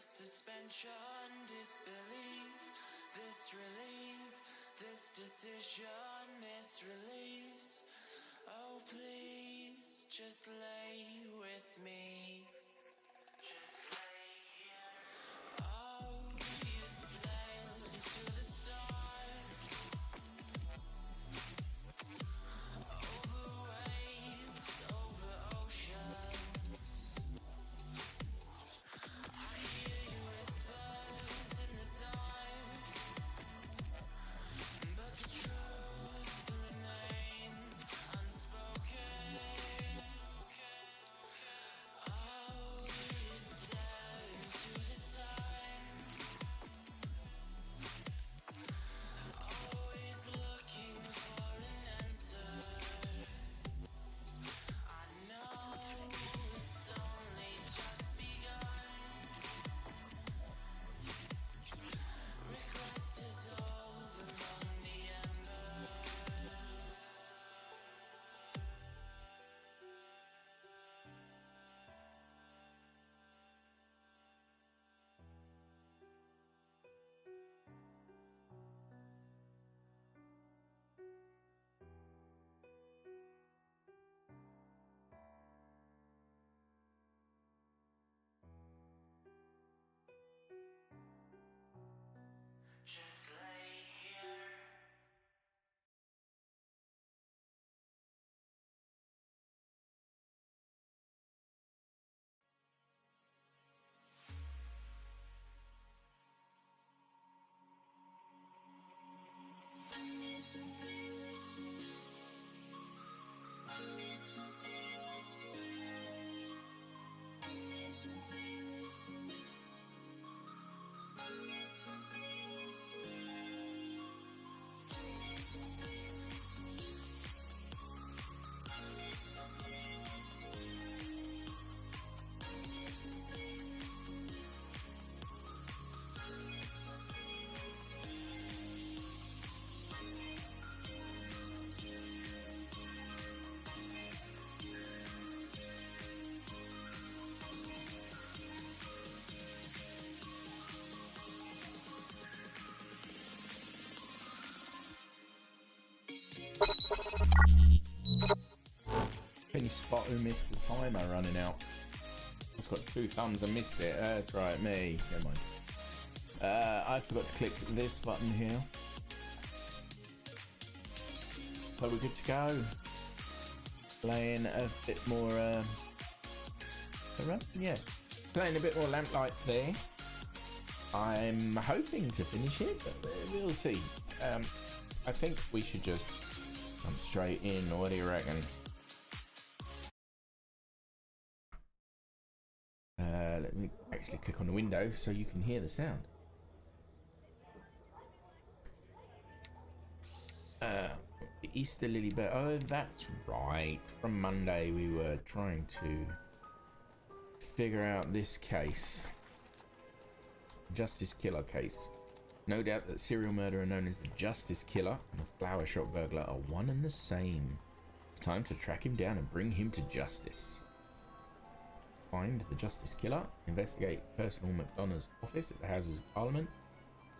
suspension, disbelief, this relief, this decision, this release. Oh please, just lay with me. Just lay here. Oh, you sail into the stars, over waves, over oceans. I hear you whispers in the dark, but the truth remains unspoken. Oh, you stare into the sun, always looking for an answer. I know it's only just begun. Regrets dissolve among the embers. Just lay here. Can you spot who missed the timer running out? It's got two thumbs. I missed it. That's right, me. Never mind. I forgot to click this button here. So we're good to go. Playing a bit more. Yeah, playing a bit more Lamplight there. I'm hoping to finish it, but we'll see. I think we should just come straight in. What do you reckon? Let me actually click on the window so you can hear the sound. Easter Lily Bird. Oh, that's right. From Monday, we were trying to figure out this case. Justice Killer case. No doubt that serial murderer known as the Justice Killer and the flower shop burglar are one and the same. It's time to track him down and bring him to justice. Find the Justice Killer, investigate Percival Mcdonough's office at the Houses of Parliament,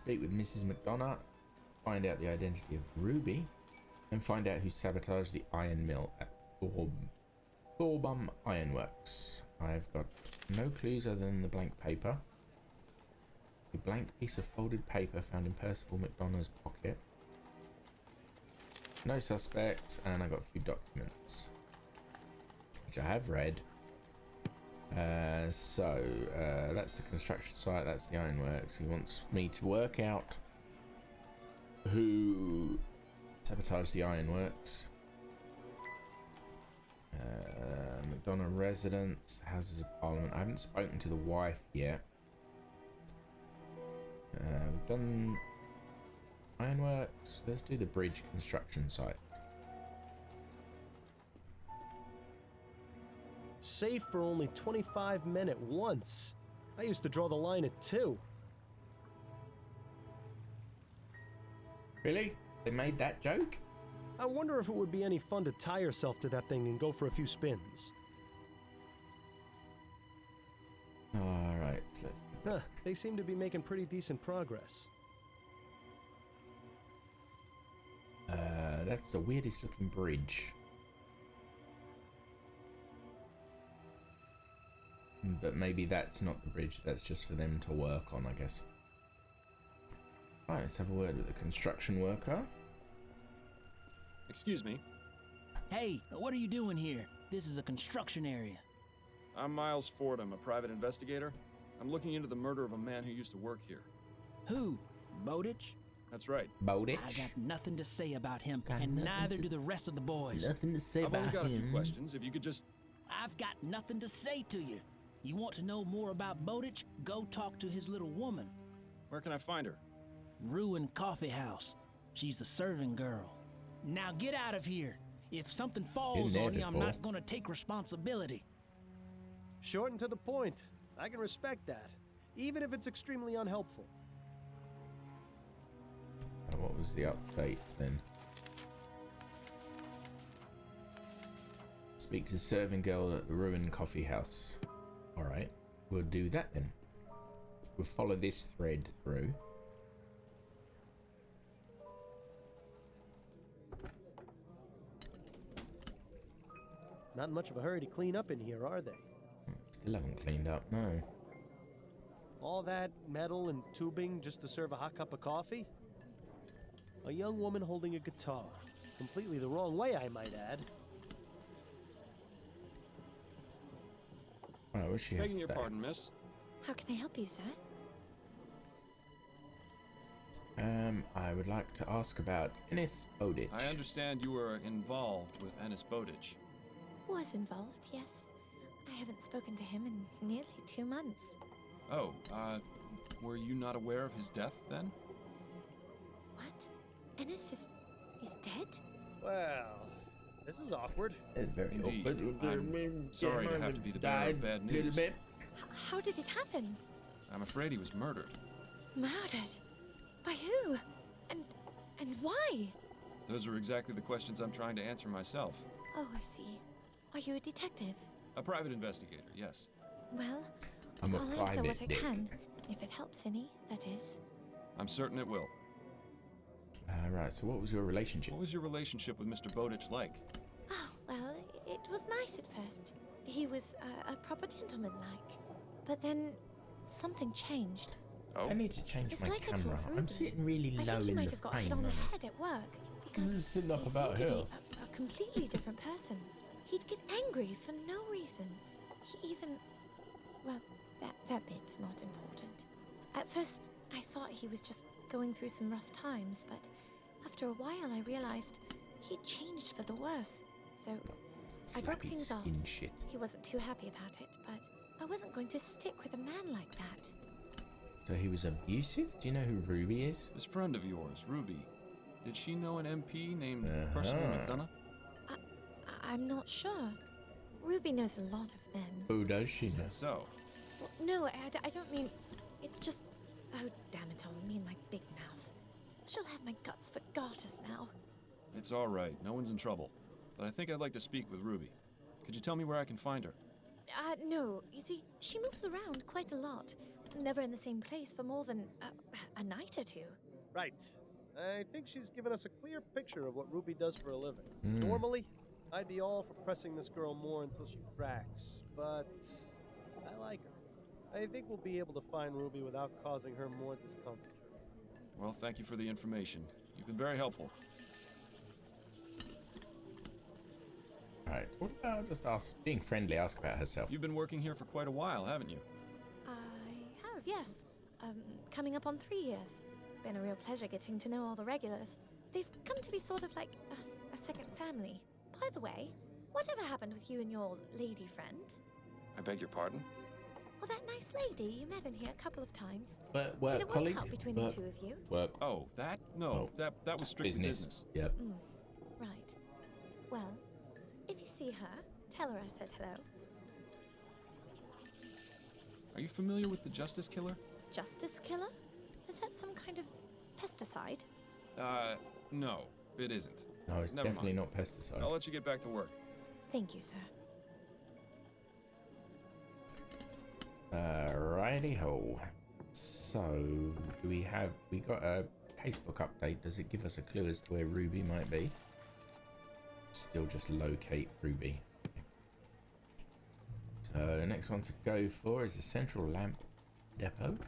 speak with Mrs. Mcdonough, find out the identity of Ruby, and find out who sabotaged the iron mill at Thorbum Ironworks. I've got no clues other than the blank paper. A blank piece of folded paper found in Percival Mcdonough's pocket. No suspect, and I got a few documents, which I have read. That's the construction site, that's the ironworks. He wants me to work out who sabotaged the ironworks. McDonough residence, Houses of Parliament. I haven't spoken to the wife yet. We've done ironworks. Let's do the bridge construction site. Safe for only 25 men at once. I used to draw the line at 2. Really? They made that joke? I wonder if it would be any fun to tie yourself to that thing and go for a few spins. Alright, let's Huh, they seem to be making pretty decent progress. That's the weirdest looking bridge. But maybe that's not the bridge, that's just for them to work on, I guess. Alright, let's have a word with the construction worker. Excuse me. Hey, what are you doing here? This is a construction area. I'm Miles Fordham, a private investigator. I'm looking into the murder of a man who used to work here. Who? Bowditch? That's right. Bowditch? I got nothing to say about him, Got and nothing neither to do the rest of the boys. Nothing to say I've about only got a few him. questions. If you could just... I've got nothing to say to you. You want to know more about Bowditch? Go talk to his little woman. Where can I find her? Ruin Coffee House. She's the serving girl. Now get out of here. If something falls there on you, I'm before. not gonna take responsibility. Short and to the point. I can respect that, even if it's extremely unhelpful. What was the update then? Speak to the serving girl at the Ruin Coffee House. Alright, we'll do that then. We'll follow this thread through. Not in much of a hurry to clean up in here, are they? Still haven't cleaned up, no. All that metal and tubing just to serve a hot cup of coffee? A young woman holding a guitar. Completely the wrong way, I might add. Alright, what's she have Begging to your say? pardon, miss. How can I help you, sir? I would like to ask about Ennis Bowditch. I understand you were involved with Ennis Bowditch. Was involved, yes. I haven't spoken to him in nearly 2 months. Oh, were you not aware of his death then? What? Ennis is dead? Well, this is awkward. It's very Indeed. awkward. I'm sorry to have to be the bearer of bad Little news. bit. How did it happen? I'm afraid he was murdered. Murdered? By who? And why? Those are exactly the questions I'm trying to answer myself. Oh, I see. Are you a detective? A private investigator, yes. Well, I'm a I'll answer what private I dick. can. If it helps any, that is. I'm certain it will. Right, so what was your relationship? What was your relationship with Mr. Bowditch like? Oh, well, it was nice at first. He was a proper gentleman-like. But then something changed. Oh, I need to change It's my like I told camera. I'm Ruby. sitting really I low think he in might the have got frame. hit on the man. head at work because sitting up he about seemed to here. be a completely different person. He'd get angry for no reason. He even, well, that bit's not important. At first, I thought he was just going through some rough times, but after a while, I realized he'd changed for the worse. So I broke Flappy things off. skin shit. He wasn't too happy about it, but I wasn't going to stick with a man like that. So he was abusive? Do you know who Ruby is? this friend of yours, Ruby. Did she know an MP named Percival Mcdonough? I'm not sure. Ruby knows a lot of men. Who does she know? So, Well, no, I don't mean... It's just... Oh, damn it all, me and my big mouth. She'll have my guts for garters now. it's all right. No one's in trouble. But I think I'd like to speak with Ruby. Could you tell me where I can find her? No. You see, she moves around quite a lot. Never in the same place for more than a night or two. Right. I think she's given us a clear picture of what Ruby does for a living. Hmm. Normally, I'd be all for pressing this girl more until she cracks, but I like her. I think we'll be able to find Ruby without causing her more discomfort. Well, thank you for the information. You've been very helpful. Alright, what about just being friendly, ask about herself? You've been working here for quite a while, haven't you? I have, yes. Coming up on 3 years. Been a real pleasure getting to know all the regulars. They've come to be sort of like a second family. By the way, whatever happened with you and your lady friend? I beg your pardon? Oh, that nice lady you met in here a couple of times. Work Did it work colleague? out between work, the two of you? Work. Oh, that? No, Oh. that was strictly business. Yep. Right. Well, if you see her, tell her I said hello. Are you familiar with the Justice Killer? Justice killer? Is that some kind of pesticide? No, it isn't. No, it's Never definitely mind. not pesticide. I'll let you get back to work. Thank you, sir. Right. Righty ho. So, we got a casebook update. Does it give us a clue as to where Ruby might be? Still just locate Ruby. So, the next one to go for is the Central Lamp Depot.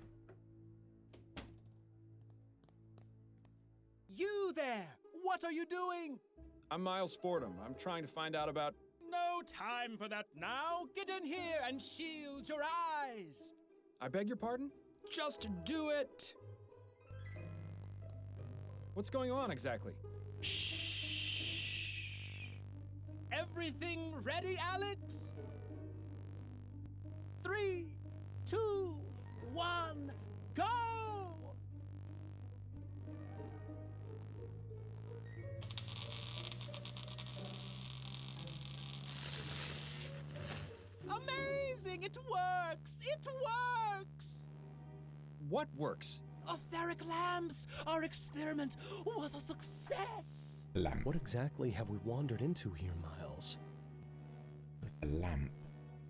You there! What are you doing? I'm Miles Fordham. I'm trying to find out about... No time for that now! Get in here and shield your eyes! I beg your pardon? Just do it! What's going on exactly? Shh! Everything ready, Alex? 3, 2, 1, go! Amazing! It works! It works! What works? Etheric lamps! Our experiment was a success! Lamp. What exactly have we wandered into here, Miles? With a lamp.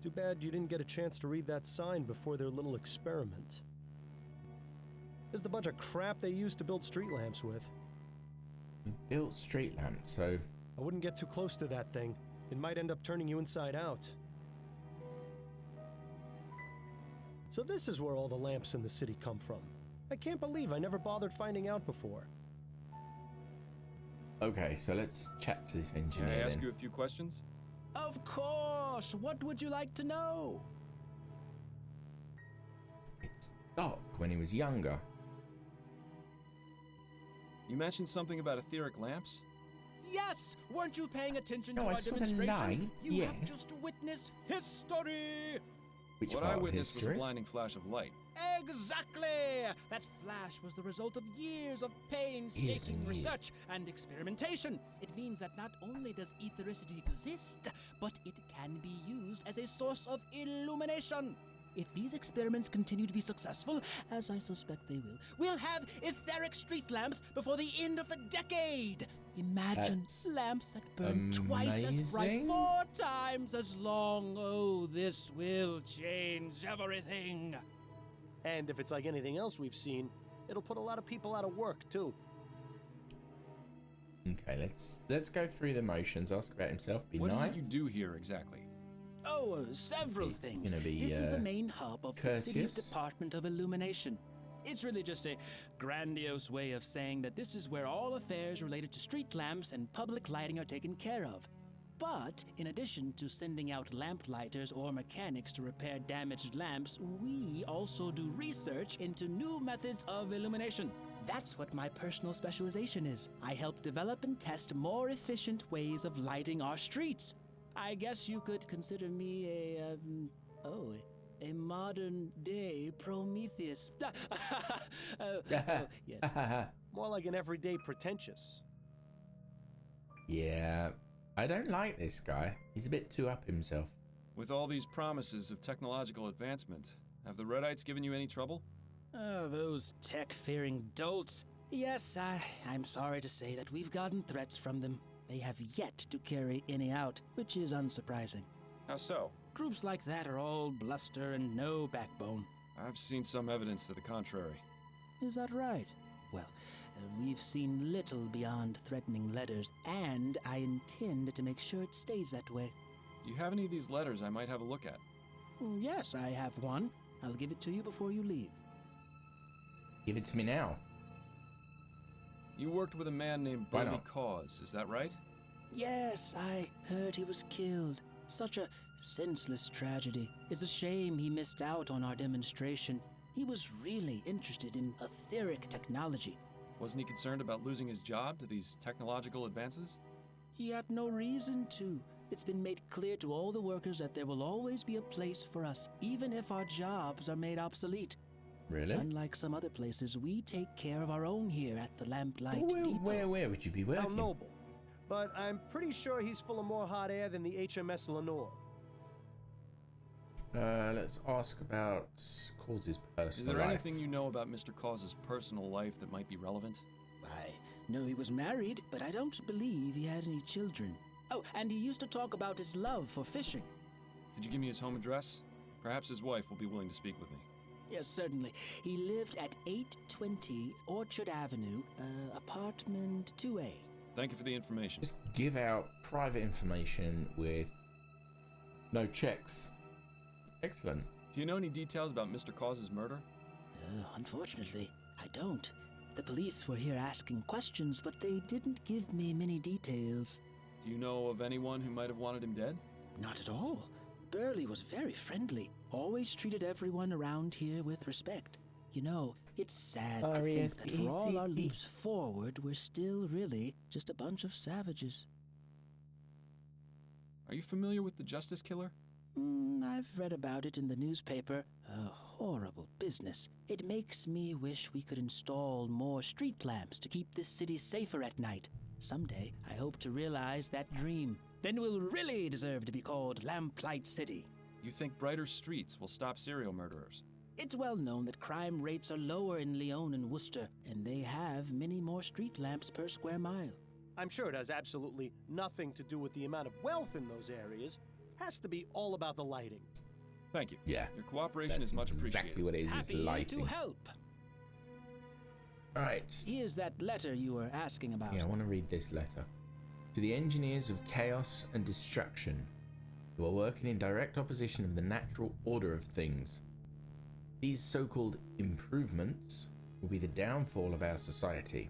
Too bad you didn't get a chance to read that sign before their little experiment. There's the bunch of crap they used to build street lamps with. We built street lamps, so I wouldn't get too close to that thing. It might end up turning you inside out. So this is where all the lamps in the city come from. I can't believe I never bothered finding out before. okay. So let's chat to this Can engineer. I ask then. you a few questions? Of course! What would you like to know? It's Doc when he was younger. You mentioned something about etheric lamps? Yes! Weren't you paying attention No, to I our saw the demonstration? line, You have yes. just witnessed history! Which What part I of witnessed was a history? blinding flash of light. Exactly! That flash was the result of years of painstaking Years and years. research and experimentation. It means that not only does ethericity exist, but it can be used as a source of illumination. If these experiments continue to be successful, as I suspect they will, we'll have etheric street lamps before the end of the decade. Imagine That's lamps that burn twice as bright, amazing. 4 times as long. Oh, this will change everything. And if it's like anything else we've seen, it'll put a lot of people out of work, too. Okay, let's go through the motions. Ask about himself. Be What nice. is it you do here exactly? Oh, several Be- things. gonna be, This is the main hub of the city's courteous? Department of Illumination. It's really just a grandiose way of saying that this is where all affairs related to street lamps and public lighting are taken care of. But in addition to sending out lamp lighters or mechanics to repair damaged lamps, we also do research into new methods of illumination. That's what my personal specialization is. I help develop and test more efficient ways of lighting our streets. I guess you could consider me a modern day Prometheus. Yes. More like an everyday pretentious. Yeah, I don't like this guy. He's a bit too up himself. With all these promises of technological advancement, have the Redites given you any trouble? Oh, those tech-fearing dolts. Yes, I'm sorry to say that we've gotten threats from them. They have yet to carry any out, which is unsurprising. How so? Groups like that are all bluster and no backbone. I've seen some evidence to the contrary. Is that right? Well, we've seen little beyond threatening letters, and I intend to make sure it stays that way. Do you have any of these letters I might have a look at? Yes, I have one. I'll give it to you before you leave. Give it to me now. You worked with a man named Why Burley not? Cause, is that right? Yes, I heard he was killed. Such a senseless tragedy. It's a shame he missed out on our demonstration. He was really interested in etheric technology. Wasn't he concerned about losing his job to these technological advances? He had no reason to. It's been made clear to all the workers that there will always be a place for us, even if our jobs are made obsolete. Really? Unlike some other places, we take care of our own here at the Lamplight Where, Depot. where would you be How working? noble. But I'm pretty sure he's full of more hot air than the HMS Lenore. Let's ask about Cause's personal Is there life. anything you know about Mr. Cause's personal life that might be relevant? I know he was married, but I don't believe he had any children. Oh, and he used to talk about his love for fishing. Could you give me his home address? Perhaps his wife will be willing to speak with me. Yes, certainly. He lived at 820 Orchard Avenue, apartment 2A. Thank you for the information. Just give out private information with no checks. Excellent. Do you know any details about Mr. Cause's murder? Unfortunately, I don't. The police were here asking questions, but they didn't give me many details. Do you know of anyone who might have wanted him dead? Not at all. Burley was very friendly, always treated everyone around here with respect. You know, it's sad to think that for all our leaps forward, we're still really just a bunch of savages. Are you familiar with the Justice Killer? I've read about it in the newspaper. A horrible business. It makes me wish we could install more street lamps to keep this city safer at night. Someday, I hope to realize that dream. Then we'll really deserve to be called Lamplight City. You think brighter streets will stop serial murderers? It's well known that crime rates are lower in Lyon and Worcester, and they have many more street lamps per square mile. I'm sure it has absolutely nothing to do with the amount of wealth in those areas. Has to be all about the lighting. Thank you. Yeah. Your cooperation That's is much appreciated. exactly what it is. It's Happy lighting. to help. Right. Here's that letter you were asking about. Yeah, I want to read this letter. To the engineers of chaos and destruction, who are working in direct opposition of the natural order of things. These so-called improvements will be the downfall of our society.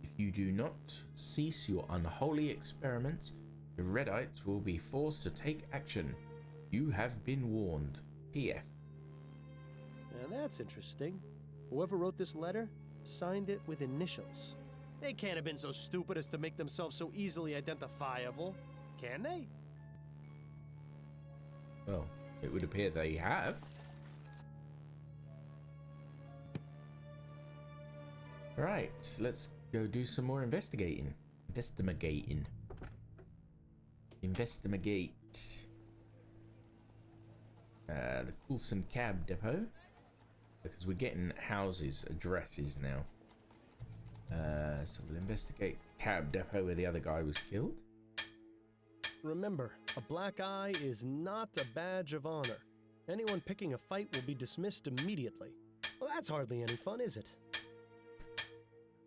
If you do not cease your unholy experiments, the Redites will be forced to take action. You have been warned. P.F. Now that's interesting. Whoever wrote this letter signed it with initials. They can't have been so stupid as to make themselves so easily identifiable, can they? Well, it would appear they have. Right, let's go do some more investigating. Investigate. The Coulson cab depot. Because we're getting houses, addresses now. So we'll investigate cab depot where the other guy was killed. Remember, a black eye is not a badge of honor. Anyone picking a fight will be dismissed immediately. Well, that's hardly any fun, is it?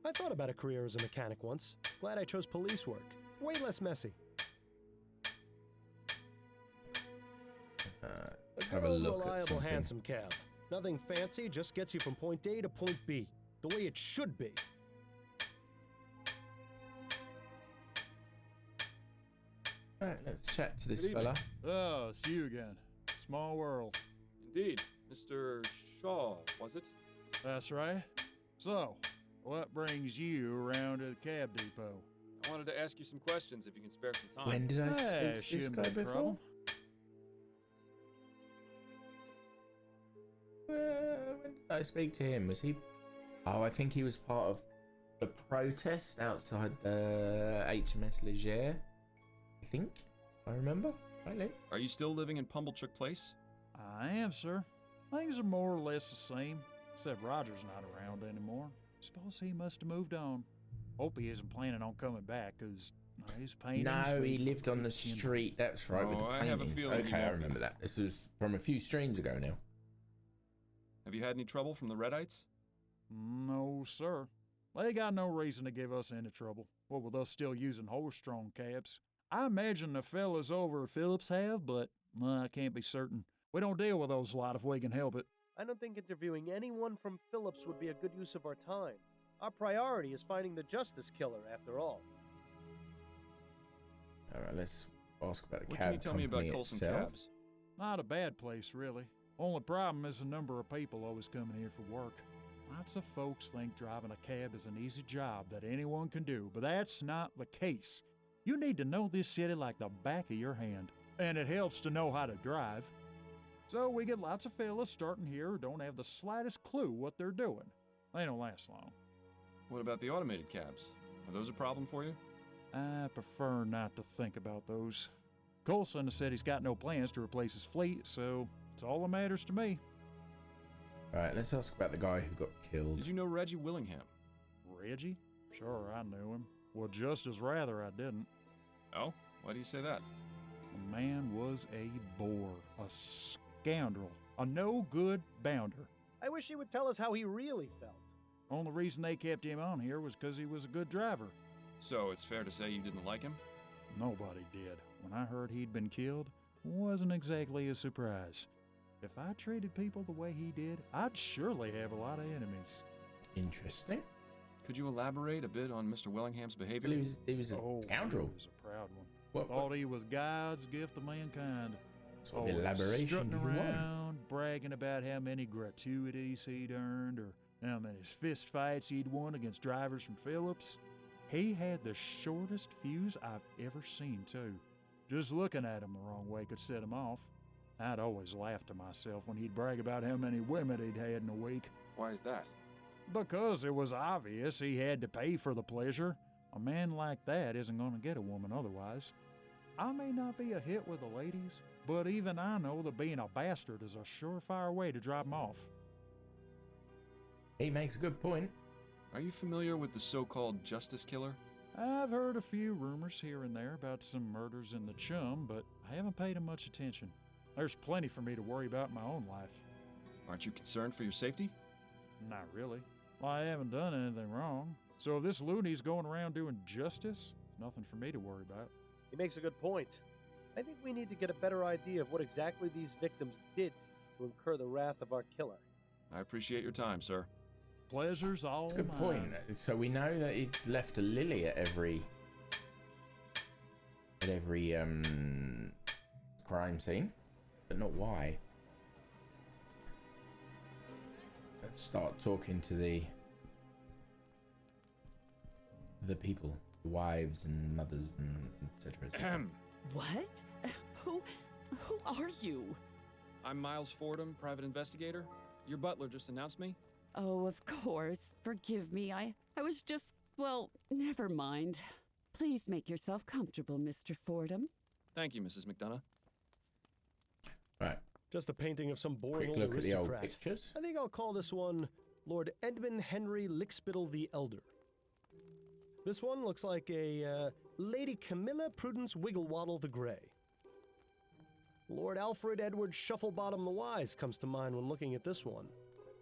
I thought about a career as a mechanic once. Glad I chose police work. Way less messy. Let's have a look at reliable, something. handsome cab. Nothing fancy, just gets you from point A to point B. The way it should be. Right, let's chat to this Good evening. fella. Oh, it's you again. Small world. Indeed. Mr. Shaw, was it? That's right. So, what brings you around to the cab depot? I wanted to ask you some questions if you can spare some time. When did I speak to this shouldn't guy be a before? problem. When did I speak to him? Was he... Oh, I think he was part of the protest outside the HMS Leger. I think. I remember. Rightly. Are you still living in Pumblechook Place? I am, sir. Things are more or less the same, except Roger's not around anymore. Suppose he must have moved on. Hope he isn't planning on coming back, because his paintings... No, he leave lived on the footprints, you know. street. That's right, with the Oh, I paintings. have a feeling he Okay, I won't be. remember that. This was from a few streams ago now. Have you had any trouble from the Redites? No, sir. They got no reason to give us any trouble. What with us still using horse-drawn cabs. I imagine the fellas over at Phillips have, but I can't be certain. We don't deal with those lot if we can help it. I don't think interviewing anyone from Phillips would be a good use of our time. Our priority is finding the Justice Killer, after all. Alright, let's ask about the What cab can you tell me about company Coulson itself. Cabs? Not a bad place, really. Only problem is the number of people always coming here for work. Lots of folks think driving a cab is an easy job that anyone can do, but that's not the case. You need to know this city like the back of your hand, and it helps to know how to drive. So we get lots of fellas starting here who don't have the slightest clue what they're doing. They don't last long. What about the automated cabs? Are those a problem for you? I prefer not to think about those. Coulson said he's got no plans to replace his fleet, so it's all that matters to me. Alright, let's ask about the guy who got killed. Did you know Reggie Willingham? Reggie? Sure, I knew him. Well, just as rather I didn't. Oh? Why do you say that? The man was a bore, a scoundrel. A no-good bounder. I wish he would tell us how he really felt. Only reason they kept him on here was because he was a good driver. So it's fair to say you didn't like him? Nobody did. When I heard he'd been killed, wasn't exactly a surprise. If I treated people the way he did, I'd surely have a lot of enemies. Interesting. Could you elaborate a bit on Mr. Wellingham's behavior? Well, he was a scoundrel. He was a proud one. What Thought he was God's gift to mankind. sort of elaboration Strutting do you want? around, bragging about how many gratuities he'd earned or how many fist fights he'd won against drivers from Phillips. He had the shortest fuse I've ever seen, too. Just looking at him the wrong way could set him off. I'd always laugh to myself when he'd brag about how many women he'd had in a week. Why is that? Because it was obvious he had to pay for the pleasure. A man like that isn't going to get a woman otherwise. I may not be a hit with the ladies, but even I know that being a bastard is a surefire way to drop 'em off. He makes a good point. Are you familiar with the so-called justice killer? I've heard a few rumors here and there about some murders in the Chum, but I haven't paid 'em much attention. There's plenty for me to worry about in my own life. Aren't you concerned for your safety? Not really. Well, I haven't done anything wrong. So if this loony's going around doing justice, nothing for me to worry about. He makes a good point. I think we need to get a better idea of what exactly these victims did to incur the wrath of our killer. I appreciate your time, sir. Pleasure's all Good mine. point. So we know that he's left a lily at every crime scene, but not why. Let's start talking to the people, wives and mothers and etc. What? Who are you? I'm Miles Fordham, private investigator. Your butler just announced me. Oh, of course. Forgive me. I was just, well, never mind. Please make yourself comfortable, Mr. Fordham. Thank you, Mrs. McDonough. Right. Just a painting of some boring Quick old look at the old aristocrat. pictures. I think I'll call this one Lord Edmund Henry Lickspittle the Elder. This one looks like a Lady Camilla Prudence Wigglewaddle the Grey. Lord Alfred Edward Shufflebottom the Wise comes to mind when looking at this one.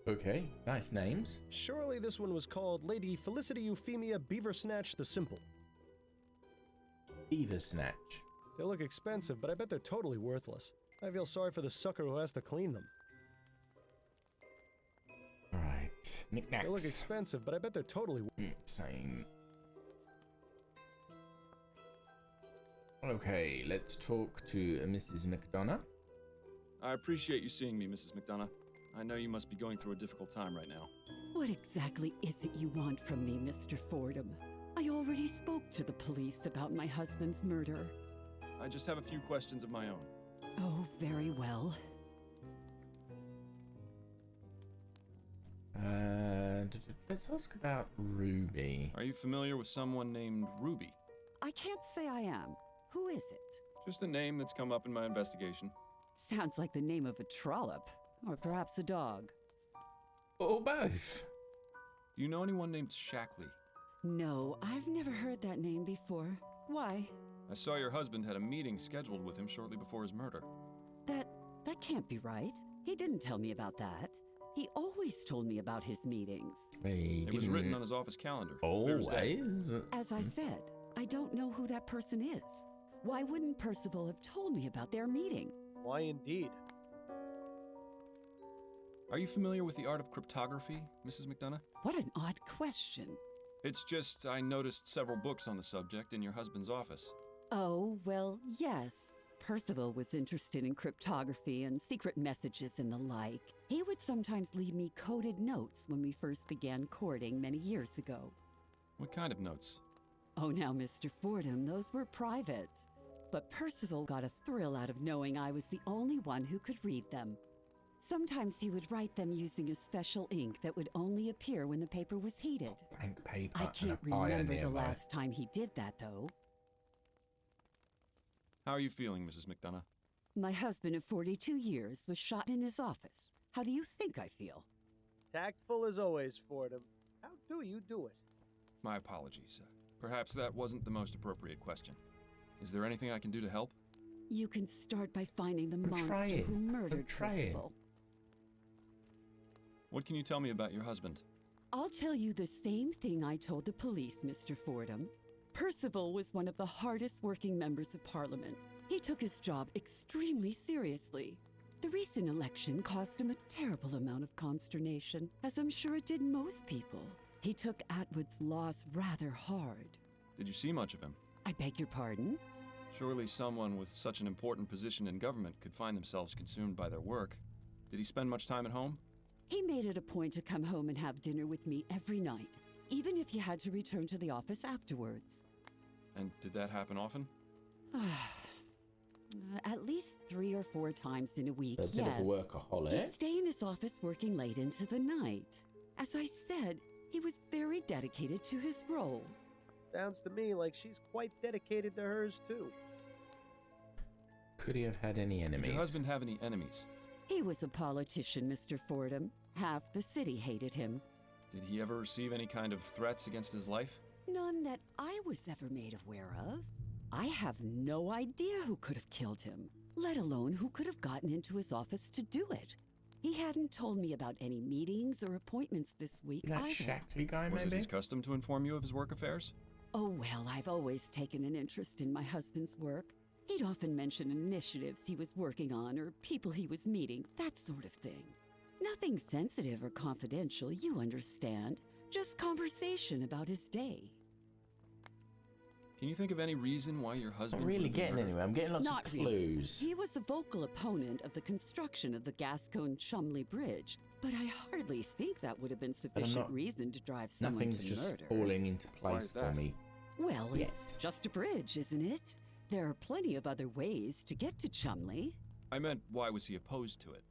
Okay, nice names. Surely this one was called Lady Felicity Euphemia Beaversnatch the Simple. Beaver Snatch. They look expensive, but I bet they're totally worthless. I feel sorry for the sucker who has to clean them. Alright. Knickknacks. They look expensive, but I bet they're totally... Same. Okay, let's talk to Mrs. McDonough. I appreciate you seeing me, Mrs. McDonough. I know you must be going through a difficult time right now. What exactly is it you want from me, Mr. Fordham? I already spoke to the police about my husband's murder. I just have a few questions of my own. Oh, very well. Let's ask about Ruby. Are you familiar with someone named Ruby? I can't say I am. Who is it? Just a name that's come up in my investigation. Sounds like the name of a trollop, or perhaps a dog. Or both. Do you know anyone named Shackley? No, I've never heard that name before. Why? I saw your husband had a meeting scheduled with him shortly before his murder. That can't be right. He didn't tell me about that. He always told me about his meetings. He It was written didn't on his office calendar. clear as day. always. As I said, I don't know who that person is. Why wouldn't Percival have told me about their meeting? Why indeed? Are you familiar with the art of cryptography, Mrs. McDonough? What an odd question. It's just I noticed several books on the subject in your husband's office. Oh, well, yes. Percival was interested in cryptography and secret messages and the like. He would sometimes leave me coded notes when we first began courting many years ago. What kind of notes? Oh, now, Mr. Fordham, those were private. But Percival got a thrill out of knowing I was the only one who could read them. Sometimes he would write them using a special ink that would only appear when the paper was heated. Blank paper. I and can't a fire remember the nearby. last time he did that, though. How are you feeling, Mrs. McDonough? My husband of 42 years was shot in his office. How do you think I feel? Tactful as always, Fordham. How do you do it? My apologies. Perhaps that wasn't the most appropriate question. Is there anything I can do to help? You can start by finding the I'm monster trying. who murdered I'm trying. Percival. What can you tell me about your husband? I'll tell you the same thing I told the police, Mr. Fordham. Percival was one of the hardest working members of Parliament. He took his job extremely seriously. The recent election caused him a terrible amount of consternation, as I'm sure it did most people. He took Atwood's loss rather hard. Did you see much of him? I beg your pardon? Surely someone with such an important position in government could find themselves consumed by their work. Did he spend much time at home? He made it a point to come home and have dinner with me every night, even if he had to return to the office afterwards. And did that happen often? At least 3 or 4 times in a week, A bit yes. of a workaholic. He'd stay in his office working late into the night. As I said, he was very dedicated to his role. Sounds to me like she's quite dedicated to hers, too. Could he have had any Did enemies? your husband have any enemies? He was a politician, Mr. Fordham. Half the city hated him. Did he ever receive any kind of threats against his life? None that I was ever made aware of. I have no idea who could have killed him, let alone who could have gotten into his office to do it. He hadn't told me about any meetings or appointments this week That either. Shakti guy, Was it maybe? his custom to inform you of his work affairs? Oh, well, I've always taken an interest in my husband's work. He'd often mention initiatives he was working on or people he was meeting, that sort of thing. Nothing sensitive or confidential, you understand. Just conversation about his day. Can you think of any reason why your husband I'm would really have been getting murdered? anywhere. I'm getting lots Not of really. clues. He was a vocal opponent of the construction of the Gascon-Chumley Bridge, but I hardly think that would have been sufficient not- reason to drive someone Nothing's to just murder. falling into Why place is for that? me. Well, Yet. it's just a bridge, isn't it? There are plenty of other ways to get to Chumley. I meant, why was he opposed to it?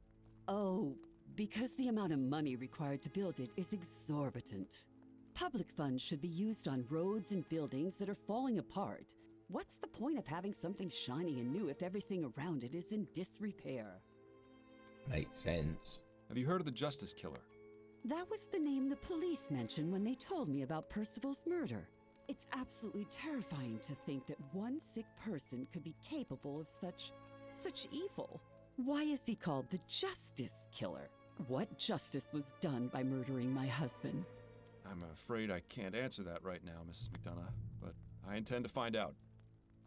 Oh, because the amount of money required to build it is exorbitant. Public funds should be used on roads and buildings that are falling apart. What's the point of having something shiny and new if everything around it is in disrepair? Makes sense. Have you heard of the Justice Killer? That was the name the police mentioned when they told me about Percival's murder. It's absolutely terrifying to think that one sick person could be capable of such evil. Why is he called the Justice Killer? What justice was done by murdering my husband? I'm afraid I can't answer that right now, Mrs. McDonough, but I intend to find out.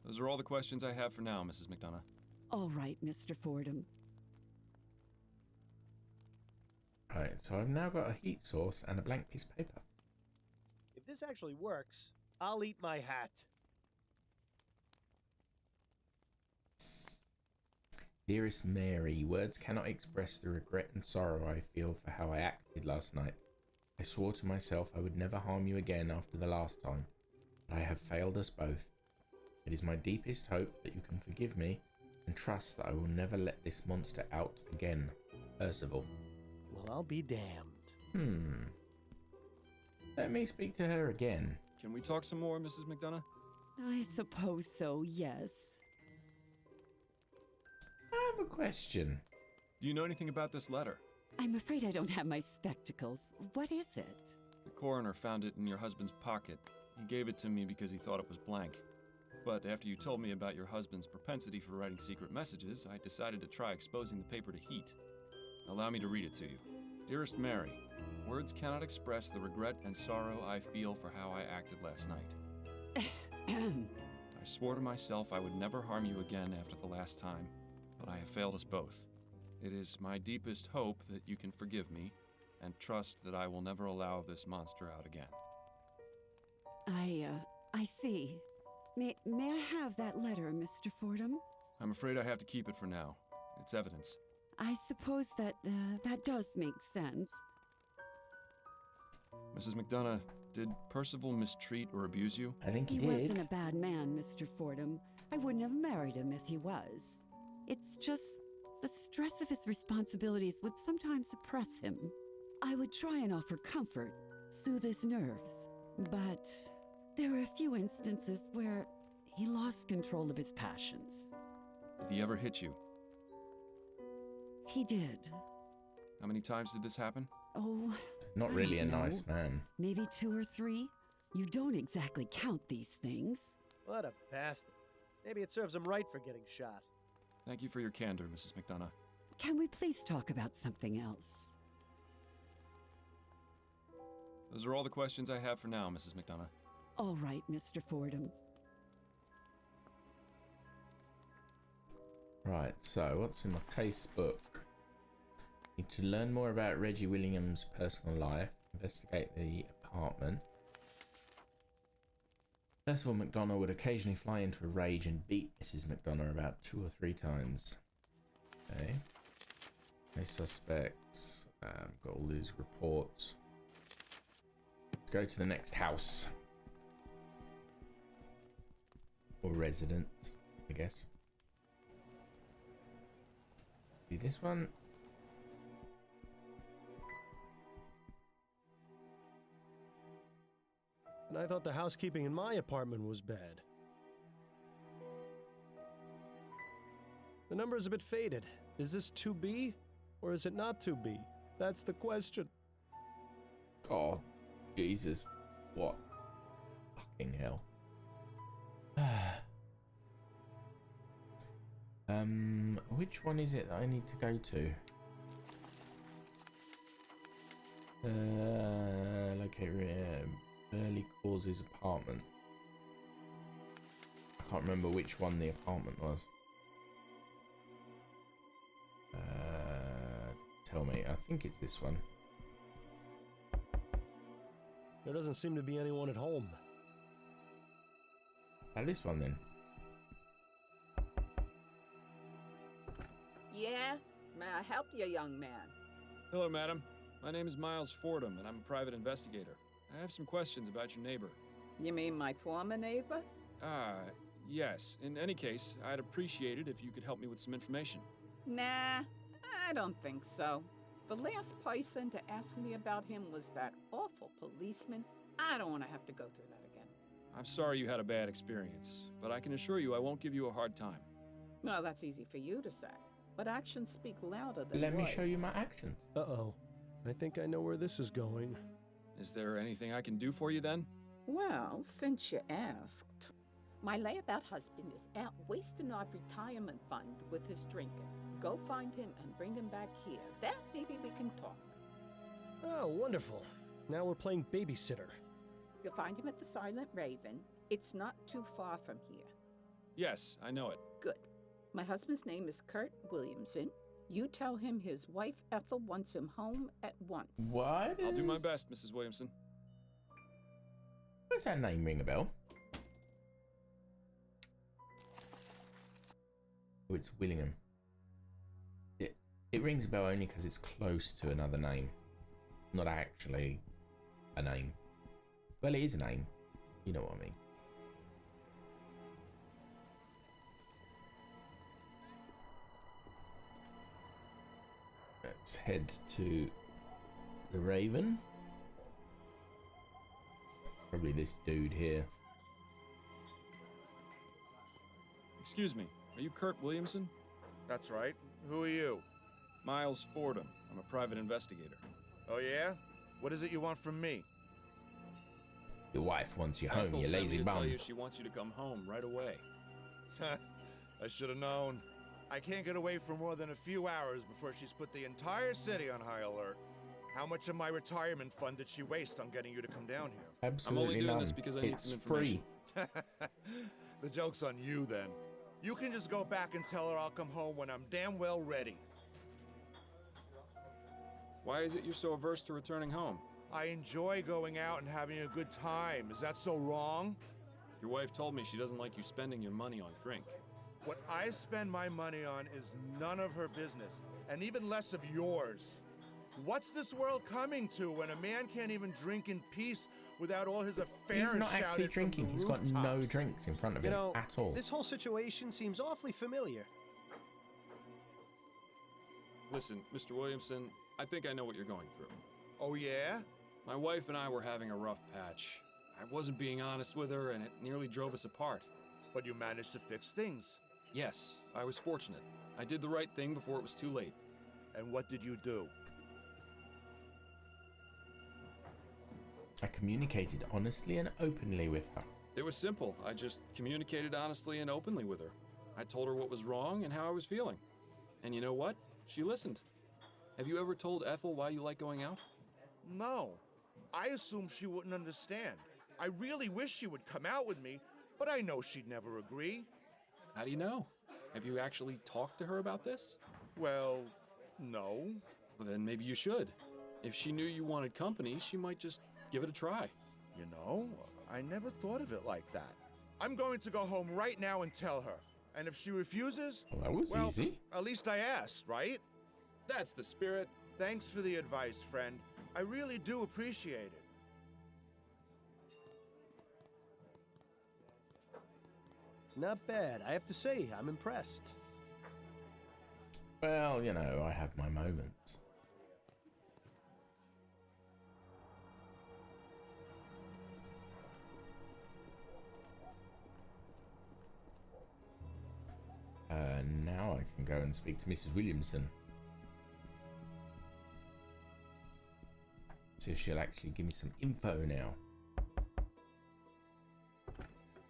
Those are all the questions I have for now, Mrs. McDonough. All right, Mr. Fordham. Right, so I've now got a heat source and a blank piece of paper. If this actually works, I'll eat my hat. Dearest Mary, words cannot express the regret and sorrow I feel for how I acted last night. I swore to myself I would never harm you again after the last time, but I have failed us both. It is my deepest hope that you can forgive me and trust that I will never let this monster out again. Percival. Well, I'll be damned. Let me speak to her again. Can we talk some more, Mrs. McDonough? I suppose so, yes. I have a question. Do you know anything about this letter? I'm afraid I don't have my spectacles. What is it? The coroner found it in your husband's pocket. He gave it to me because he thought it was blank. But after you told me about your husband's propensity for writing secret messages, I decided to try exposing the paper to heat. Allow me to read it to you. Dearest Mary, words cannot express the regret and sorrow I feel for how I acted last night. I swore to myself I would never harm you again after the last time, but I have failed us both. It is my deepest hope that you can forgive me and trust that I will never allow this monster out again. I see. May I have that letter, Mr. Fordham? I'm afraid I have to keep it for now. It's evidence. I suppose that does make sense. Mrs. McDonough, did Percival mistreat or abuse you? I think he He did. wasn't a bad man, Mr. Fordham. I wouldn't have married him if he was. It's just the stress of his responsibilities would sometimes oppress him. I would try and offer comfort, soothe his nerves, but there were a few instances where he lost control of his passions. Did he ever hit you? He did. How many times did this happen? Oh, Not I really a don't know. nice man. Maybe 2 or 3. You don't exactly count these things. What a bastard. Maybe it serves him right for getting shot. Thank you for your candor, Mrs. McDonough. Can we please talk about something else? Those are all the questions I have for now, Mrs. McDonough. All right, Mr. Fordham. Right, so what's in the case book? Need to learn more about Reggie Willingham's personal life, investigate the apartment. Percival Mcdonough would occasionally fly into a rage and beat Mrs. McDonough about 2 or 3 times. Okay. No suspects. Got all these reports. Let's go to the next house. Or residence, I guess. Be this one. And I thought the housekeeping in my apartment was bad. The number is a bit faded. Is this 2B or is it not 2B? That's the question. God, Jesus, what? Fucking hell. Which one is it that I need to go to? Locate Burley Causes apartment. I can't remember which one the apartment was. Tell me, I think it's this one. There doesn't seem to be anyone at home. This one then. Yeah? May I help you, young man? Hello, madam. My name is Miles Fordham, and I'm a private investigator. I have some questions about your neighbor. You mean my former neighbor? Yes. In any case, I'd appreciate it if you could help me with some information. Nah, I don't think so. The last person to ask me about him was that awful policeman. I don't want to have to go through that again. I'm sorry you had a bad experience, but I can assure you I won't give you a hard time. Well, that's easy for you to say, but actions speak louder than Let words. me show you my actions. Uh-oh. I think I know where this is going. Is there anything I can do for you then? Well, since you asked, my layabout husband is out wasting our retirement fund with his drinking. Go find him and bring him back here. Then maybe we can talk. Oh, wonderful. Now we're playing babysitter. You'll find him at the Silent Raven. It's not too far from here. Yes, I know it. Good. My husband's name is Kurt Williamson. You tell him his wife Ethel wants him home at once. What? I'll do my best, Mrs. Williamson. Does that name ring a bell? Oh, it's Willingham. It rings a bell only because it's close to another name. Not actually a name. Well, it is a name. You know what I mean. Let's head to the Raven. Probably this dude here. Excuse me, are you Kurt Williamson? That's right. Who are you? Miles Fordham. I'm a private investigator. Oh, yeah? What is it you want from me? Your wife wants you home, Ethel you sent me lazy to bum. tell you she wants you to come home right away. I should have known. I can't get away for more than a few hours before she's put the entire city on high alert. How much of my retirement fund did she waste on getting you to come down here? Absolutely I'm only doing none. this because I need It's some information. free. The joke's on you, then. You can just go back and tell her I'll come home when I'm damn well ready. Why is it you're so averse to returning home? I enjoy going out and having a good time. Is that so wrong? Your wife told me she doesn't like you spending your money on drink. What I spend my money on is none of her business, and even less of yours. What's this world coming to when a man can't even drink in peace without all his affairs He's not shouted actually from drinking. the He's got no rooftops? drinks in front of You him know, at all. this whole situation seems awfully familiar. Listen, Mr. Williamson, I think I know what you're going through. Oh, yeah? My wife and I were having a rough patch. I wasn't being honest with her, and it nearly drove us apart. But you managed to fix things. Yes, I was fortunate. I did the right thing before it was too late. And what did you do? I communicated honestly and openly with her. It was simple. I just communicated honestly and openly with her. I told her what was wrong and how I was feeling. And you know what? She listened. Have you ever told Ethel why you like going out? No. I assumed she wouldn't understand. I really wish she would come out with me, but I know she'd never agree. How do you know? Have you actually talked to her about this? Well, no. Well, then maybe you should. If she knew you wanted company, she might just give it a try. You know, I never thought of it like that. I'm going to go home right now and tell her. And if she refuses, Well, that was well, easy. at least I asked, right? That's the spirit. Thanks for the advice, friend. I really do appreciate it. Not bad. I have to say, I'm impressed. Well, you know, I have my moments. Now I can go and speak to Mrs. Williamson. See if she'll actually give me some info now.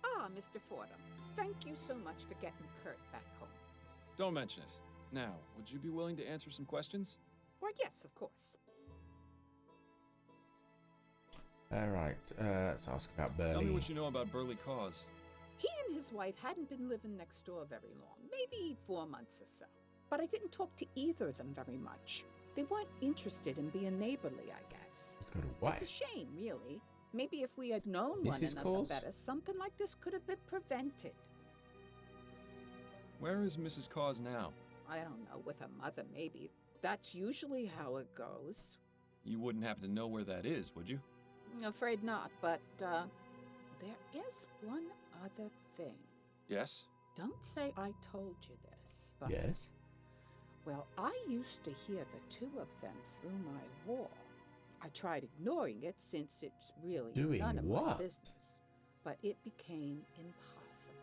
Ah, Mr. Fordham, thank you so much for getting Kurt back home. Don't mention it. Now, would you be willing to answer some questions? Well, yes, of course. Alright, let's ask about Burley. Tell me what you know about Burley Cause. He and his wife hadn't been living next door very long, maybe 4 months or so. But I didn't talk to either of them very much. They weren't interested in being neighborly, I guess. Let's go to wife. It's a shame, really. Maybe if we had known one Mrs. another Cause? better, something like this could have been prevented. Where is Mrs. Cause now? I don't know, with her mother, maybe. That's usually how it goes. You wouldn't happen to know where that is, would you? Afraid not, but, there is one other thing. Yes? Don't say I told you this, but... Yes? Well, I used to hear the two of them through my wall. I tried ignoring it since it's really Doing none of my what? business. But it became impossible.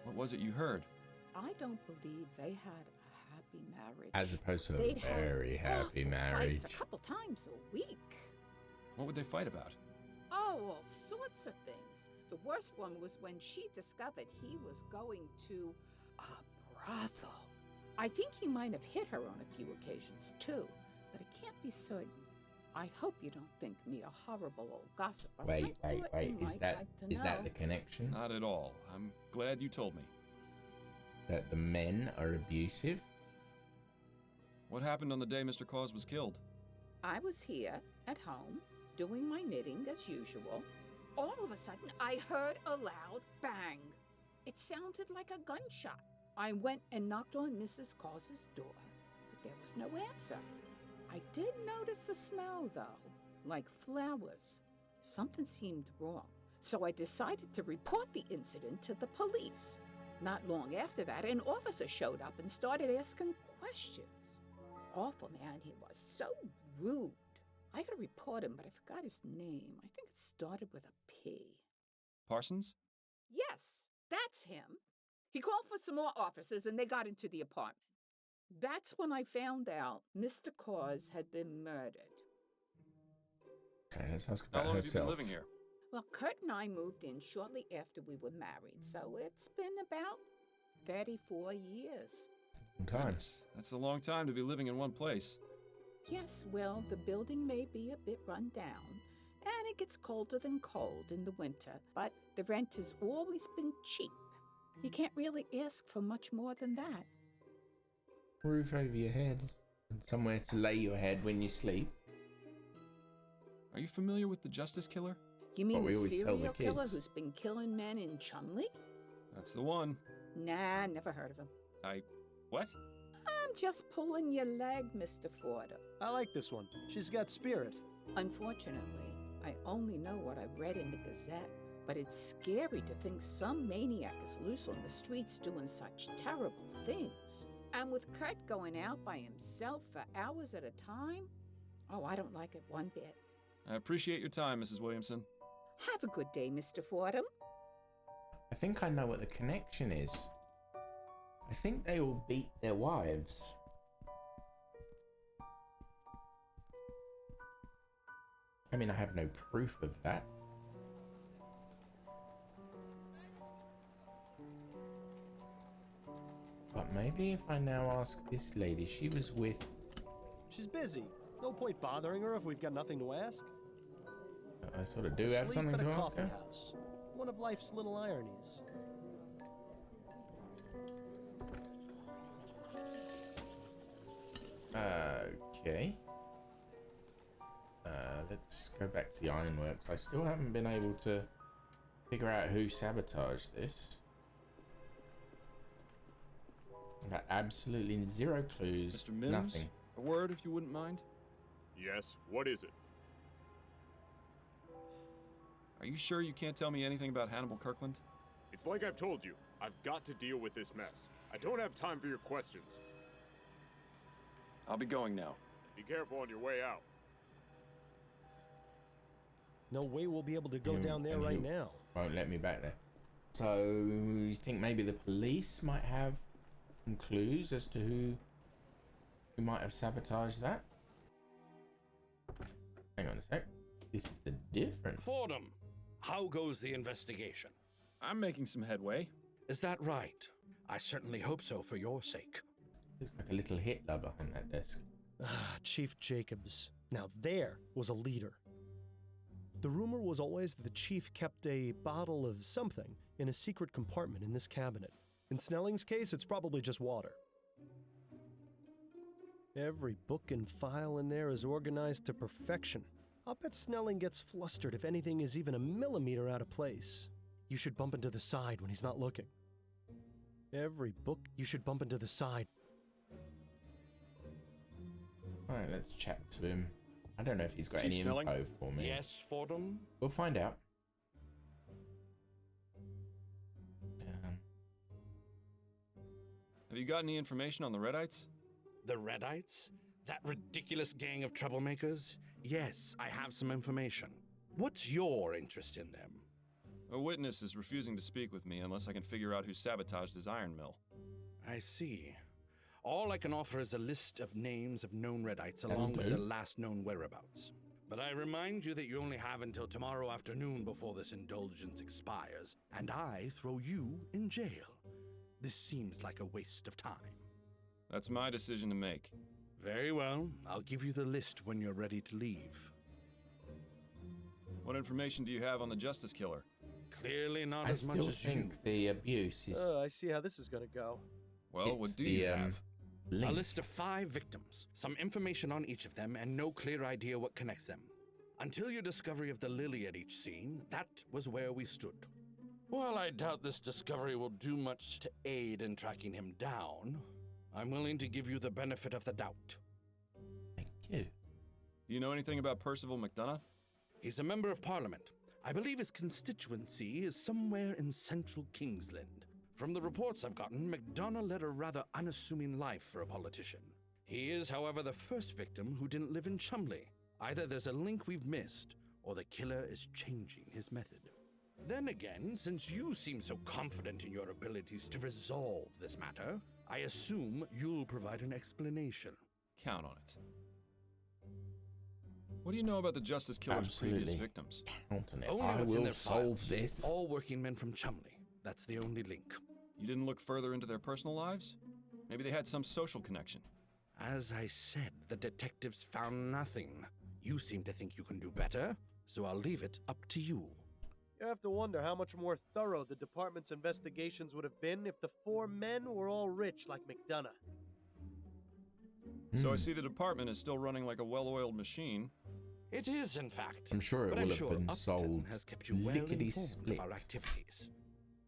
What was it you heard? I don't believe they had a happy marriage. As opposed to a They'd have very happy awful marriage. fights a couple times a week. What would they fight about? Oh, all sorts of things. The worst one was when she discovered he was going to a brothel. I think he might have hit her on a few occasions, too, but I can't be certain. I hope you don't think me a horrible old gossip. But Wait. I thought you Is might that like to is that know. the connection? Not at all. I'm glad you told me. That the men are abusive? What happened on the day Mr. Cause was killed? I was here at home doing my knitting as usual. All of a sudden, I heard a loud bang. It sounded like a gunshot. I went and knocked on Mrs. Cause's door, but there was no answer. I did notice a smell, though, like flowers. Something seemed wrong, so I decided to report the incident to the police. Not long after that, an officer showed up and started asking questions. Awful man he was, so rude. I gotta report him, but I forgot his name. I think it started with a P. Parsons? Yes, that's him. He called for some more officers and they got into the apartment. That's when I found out Mr. Cause had been murdered. Okay, let's ask How about long have you herself. been living here? Well, Kurt and I moved in shortly after we were married, so it's been about 34 years. Long time. Goodness, that's a long time to be living in one place. Yes, well, the building may be a bit run down, and it gets colder than cold in the winter, but the rent has always been cheap. You can't really ask for much more than that. Roof over your head and somewhere to lay your head when you sleep. Are you familiar with the Justice Killer? You mean What we the always tell the serial killer kids. who's been killing men in Chumley? That's the one. Nah, never heard of him. What? I'm just pulling your leg, Mr. Fordham. I like this one. She's got spirit. Unfortunately, I only know what I've read in the Gazette, but it's scary to think some maniac is loose on the streets doing such terrible things. And with Kurt going out by himself for hours at a time, oh, I don't like it one bit. I appreciate your time, Mrs. Williamson. Have a good day, Mr. Fordham. I think I know what the connection is. I think they all beat their wives. I mean, I have no proof of that. But maybe if I now ask this lady, she was with... She's busy. No point bothering her if we've got nothing to ask. I sort of do Asleep have something at to a ask coffee her. house. One of life's little ironies. Okay. Let's go back to the ironworks. I still haven't been able to figure out who sabotaged this. I've got absolutely zero clues. Mr. Mims, Nothing. a word if you wouldn't mind. Yes, what is it? Are you sure you can't tell me anything about Hannibal Kirkland? It's like I've told you. I've got to deal with this mess. I don't have time for your questions. I'll be going now. Be careful on your way out. No way we'll be able to go down there And right he now. Won't let me back there. So you think maybe the police might have some clues as to who might have sabotaged that? Hang on a sec. This is a different. Fordham, how goes the investigation? I'm making some headway. Is that right? I certainly hope so for your sake. Looks like a little Hitler behind that desk. Ah, Chief Jacobs. Now there was a leader. The rumor was always that the chief kept a bottle of something in a secret compartment in this cabinet. In Snelling's case, it's probably just water. Every book and file in there is organized to perfection. I'll bet Snelling gets flustered if anything is even a millimeter out of place. You should bump into the side when he's not looking. Every book, you should bump into the side. Alright, let's chat to him. I don't know if he's got Chief any Snelling? info for me. Yes, Fordham? We'll find out. Have you got any information on the Redites? The Redites? That ridiculous gang of troublemakers? Yes, I have some information. What's your interest in them? A witness is refusing to speak with me unless I can figure out who sabotaged his iron mill. I see. All I can offer is a list of names of known Redites along with their last known whereabouts. But I remind you that you only have until tomorrow afternoon before this indulgence expires, and I throw you in jail. This seems like a waste of time. That's my decision to make. Very well. I'll give you the list when you're ready to leave. What information do you have on the Justice Killer? Clearly not I as much still as you. think the abuse is. I see how this is gonna go. Well, it's what do you have? A link. list of 5 victims, some information on each of them, and no clear idea what connects them. Until your discovery of the lily at each scene, that was where we stood. While I doubt this discovery will do much to aid in tracking him down, I'm willing to give you the benefit of the doubt. Thank you. Do you know anything about Percival Mcdonough? He's a member of parliament. I believe his constituency is somewhere in central Kingsland. From the reports I've gotten, Mcdonough led a rather unassuming life for a politician. He is, however, the first victim who didn't live in Chumley. Either there's a link we've missed, or the killer is changing his method. Then again, since you seem so confident in your abilities to resolve this matter, I assume you'll provide an explanation. Count on it. What do you know about the Justice Killer's previous Absolutely. victims? Count on it. Only I what's in will their solve files. this. All working men from Chumley. That's the only link. You didn't look further into their personal lives? Maybe they had some social connection. As I said, the detectives found nothing. You seem to think you can do better, so I'll leave it up to you. You have to wonder how much more thorough the department's investigations would have been if the 4 men were all rich like McDonough. So I see the department is still running like a well-oiled machine. It is, in fact. I'm sure it but will I'm have sure been Upton sold has kept you well informed lickety-split. of our activities.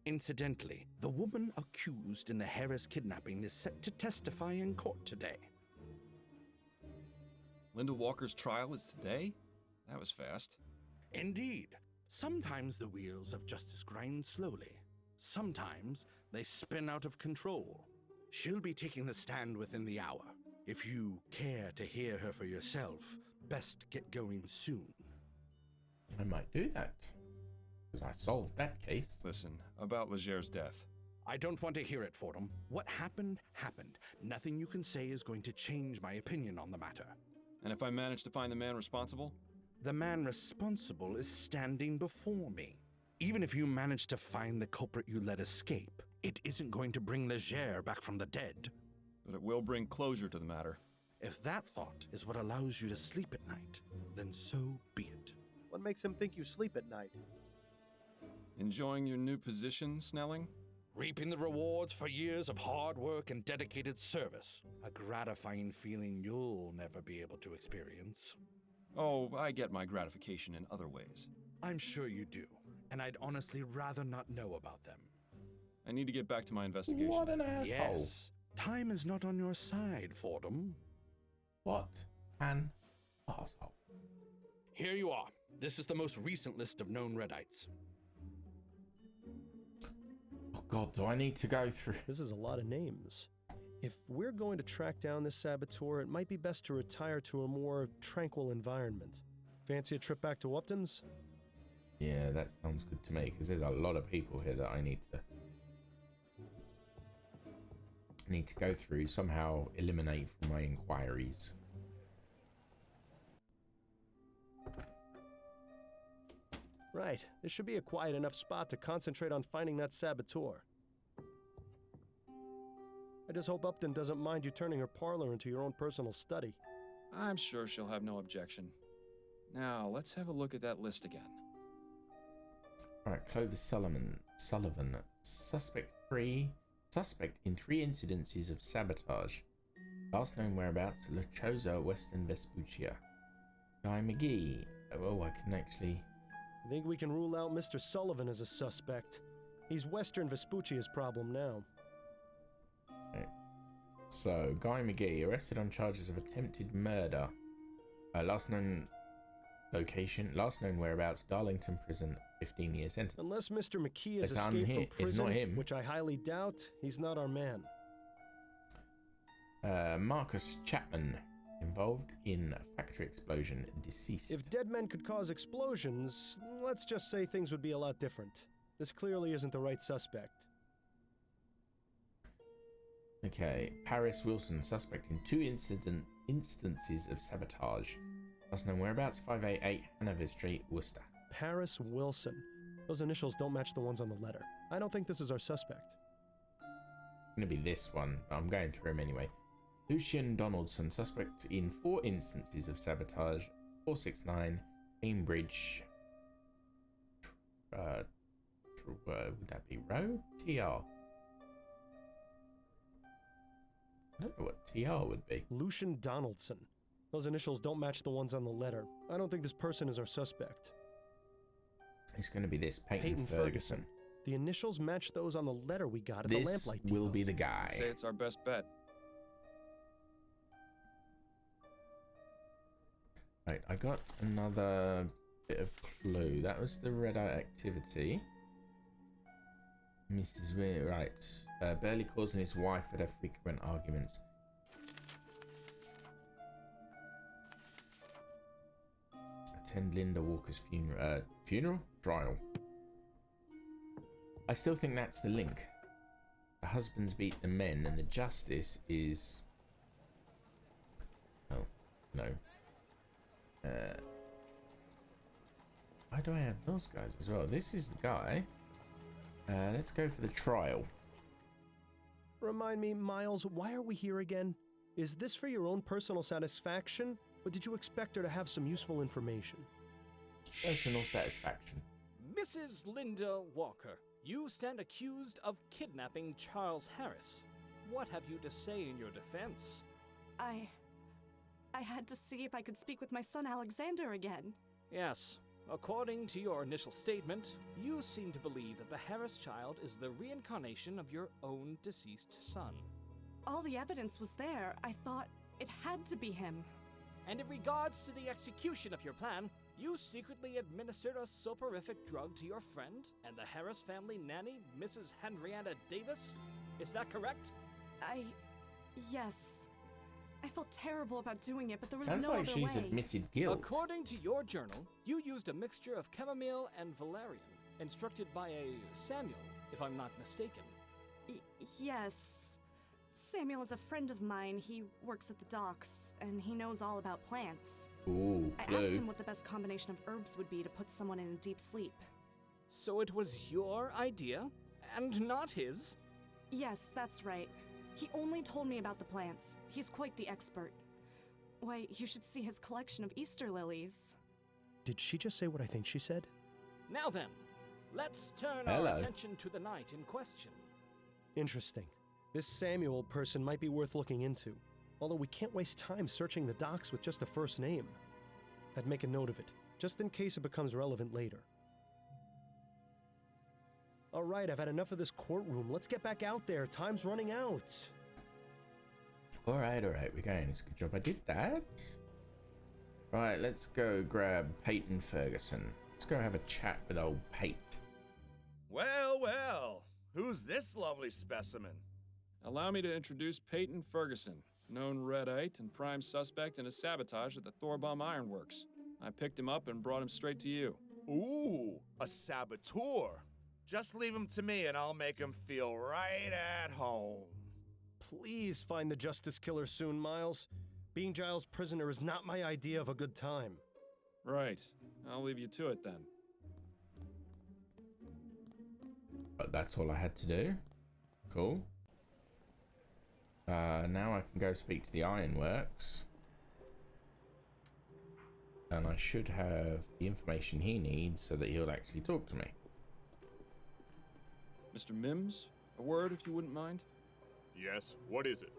Incidentally, the woman accused in the Harris kidnapping is set to testify in court today. Linda Walker's trial is today? That was fast. Indeed. Sometimes the wheels of justice grind slowly. Sometimes they spin out of control. She'll be taking the stand within the hour. If you care to hear her for yourself, best get going soon. I might do that. Because I solved that case. Listen, about Leger's death. I don't want to hear it, Fordham. What happened, happened. Nothing you can say is going to change my opinion on the matter. And if I manage to find the man responsible? The man responsible is standing before me. Even if you manage to find the culprit you let escape, it isn't going to bring Leger back from the dead. But it will bring closure to the matter. If that thought is what allows you to sleep at night, then so be it. What makes him think you sleep at night? Enjoying your new position, Snelling? Reaping the rewards for years of hard work and dedicated service. A gratifying feeling you'll never be able to experience. Oh, I get my gratification in other ways. I'm sure you do, and I'd honestly rather not know about them. I need to get back to my investigation. What an asshole. Yes, time is not on your side, Fordham. What an asshole. Here you are. This is the most recent list of known Redites. Oh god, do I need to go through? This is a lot of names. If we're going to track down this saboteur, it might be best to retire to a more tranquil environment. Fancy a trip back to Upton's? Yeah, that sounds good to me, because there's a lot of people here that I need to go through, somehow eliminate from my inquiries. Right. This should be a quiet enough spot to concentrate on finding that saboteur. I just hope Upton doesn't mind you turning her parlor into your own personal study. I'm sure she'll have no objection. Now, let's have a look at that list again. Alright, Clovis Sullivan. Suspect in 3 incidences of sabotage. Last known whereabouts, La Chosa, Western Vespuccia. Guy McGee. Oh, I can actually... I think we can rule out Mr. Sullivan as a suspect. He's Western Vespuccia's problem now. Okay. So, Guy McGee, arrested on charges of attempted murder. Last known location, last known whereabouts, Darlington Prison, 15-year sentence. Unless Mr. McKee has It's escaped from It's prison, not him. which I highly doubt, he's not our man. Marcus Chapman, involved in factory explosion, deceased. If dead men could cause explosions, let's just say things would be a lot different. This clearly isn't the right suspect. Okay, Paris Wilson, suspect in 2 instances of sabotage. Last known whereabouts, 588 Hanover Street, Worcester. Paris Wilson. Those initials don't match the ones on the letter. I don't think this is our suspect. It's gonna be this one, but I'm going through him anyway. Lucian Donaldson, suspect in 4 instances of sabotage. 469 Cambridge. Would that be Road? TR. I don't know what TR would be. Lucian Donaldson. Those initials don't match the ones on the letter. I don't think this person is our suspect. It's going to be this, Peyton Ferguson. The initials match those on the letter we got at the lamplight This will be the guy. I'd say it's our best bet. Right, I got another bit of clue. That was the Redite activity. Mrs. Weir, right. Burley causing his wife would have frequent arguments. Attend Linda Walker's funeral? Trial. I still think that's the link. The husbands beat the men and the justice is... Oh, no. Why do I have those guys as well? This is the guy. Let's go for the trial. Remind me, Miles, why are we here again? Is this for your own personal satisfaction, or did you expect her to have some useful information? Personal satisfaction. Mrs. Linda Walker, you stand accused of kidnapping Charles Harris. What have you to say in your defense? I had to see if I could speak with my son Alexander again. Yes. According to your initial statement, you seem to believe that the Harris child is the reincarnation of your own deceased son. All the evidence was there. I thought it had to be him. And in regards to the execution of your plan, you secretly administered a soporific drug to your friend and the Harris family nanny, Mrs. Henrietta Davis? Is that correct? Yes. I felt terrible about doing it, but there was Sounds no like other she's way. admitted guilt. According to your journal, you used a mixture of chamomile and valerian, instructed by a Samuel, if I'm not mistaken. Yes. Samuel is a friend of mine. He works at the docks, and he knows all about plants. Ooh, I asked him what the best combination of herbs would be to put someone in a deep sleep. So it was your idea, and not his? Yes, that's right. He only told me about the plants. He's quite the expert. Why, you should see his collection of Easter lilies. Did she just say what I think she said? Now then, let's turn Hello. our attention to the night in question. Interesting. This Samuel person might be worth looking into. Although we can't waste time searching the docks with just a first name. I'd make a note of it, just in case it becomes relevant later. Alright, I've had enough of this courtroom. Let's get back out there. Time's running out. Alright, we're going. It's a good job I did that. Right, let's go grab Peyton Ferguson. Let's go have a chat with old Pate. Well, well. Who's this lovely specimen? Allow me to introduce Peyton Ferguson, known Redite and prime suspect in a sabotage at the Thorbomb Ironworks. I picked him up and brought him straight to you. Ooh, a saboteur. Just leave him to me and I'll make him feel right at home. Please find the Justice Killer soon, Miles. Being Giles' prisoner is not my idea of a good time. Right. I'll leave you to it then. But that's all I had to do. Cool. Now I can go speak to the Ironworks. And I should have the information he needs so that he'll actually talk to me. Mr. Mims, a word if you wouldn't mind? Yes, what is it?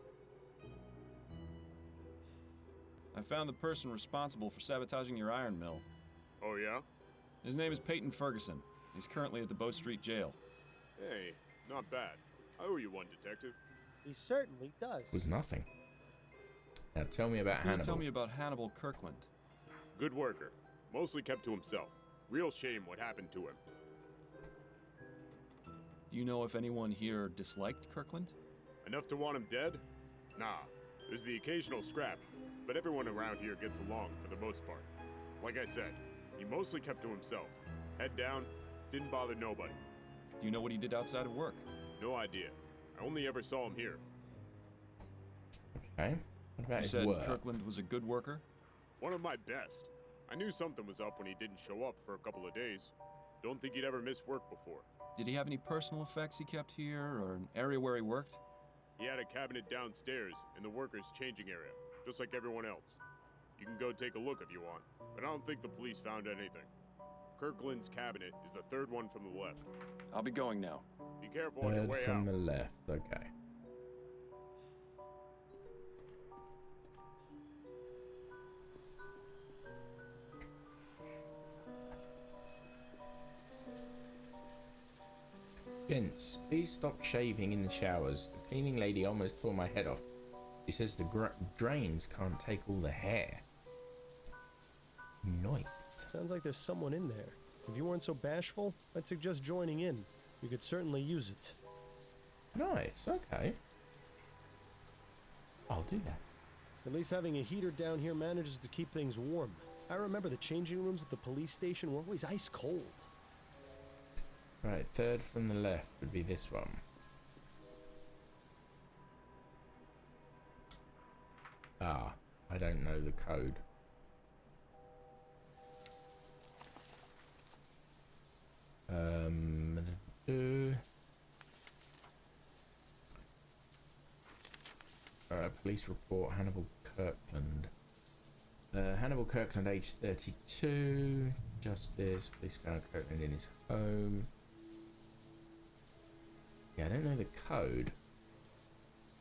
I found the person responsible for sabotaging your iron mill. Oh, yeah? His name is Peyton Ferguson. He's currently at the Bow Street Jail. Hey, not bad. I owe you one, Detective. He certainly does. It was nothing. Now tell me about Can you Hannibal. tell me about Hannibal Kirkland? Good worker. Mostly kept to himself. Real shame what happened to him. Do you know if anyone here disliked Kirkland? Enough to want him dead? Nah. There's the occasional scrap, but everyone around here gets along for the most part. Like I said, he mostly kept to himself. Head down, didn't bother nobody. Do you know what he did outside of work? No idea. I only ever saw him here. Okay. What about You his said work? Kirkland was a good worker? One of my best. I knew something was up when he didn't show up for a couple of days. Don't think he'd ever missed work before. Did he have any personal effects he kept here, or an area where he worked? He had a cabinet downstairs in the workers' changing area, just like everyone else. You can go take a look if you want, but I don't think the police found anything. Kirkland's cabinet is the third one from the left. I'll be going now. Be careful on your Third way from out. the left. Okay. Gents, please stop shaving in the showers. The cleaning lady almost tore my head off. She says the drains can't take all the hair. Nice. Sounds like there's someone in there. If you weren't so bashful, I'd suggest joining in. You could certainly use it. Nice, okay. I'll do that. At least having a heater down here manages to keep things warm. I remember the changing rooms at the police station were always ice cold. Right, third from the left would be this one. Ah, I don't know the code. Police report Hannibal Kirkland. Hannibal Kirkland, age 32. Justice. Police found Kirkland in his home. Yeah, I don't know the code.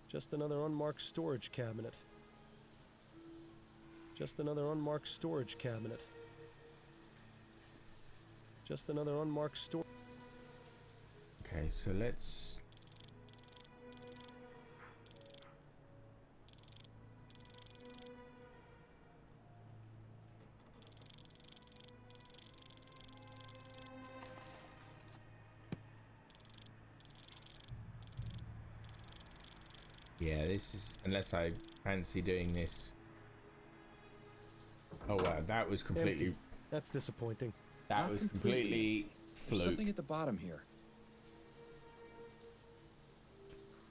Just another unmarked storage cabinet. Just another unmarked storage cabinet. Just another unmarked storage. Okay, so let's... Yeah, this is... Unless I fancy doing this. Oh wow, that was completely... Empty. That's disappointing. That Not was completely. completely There's fluke. something at the bottom here.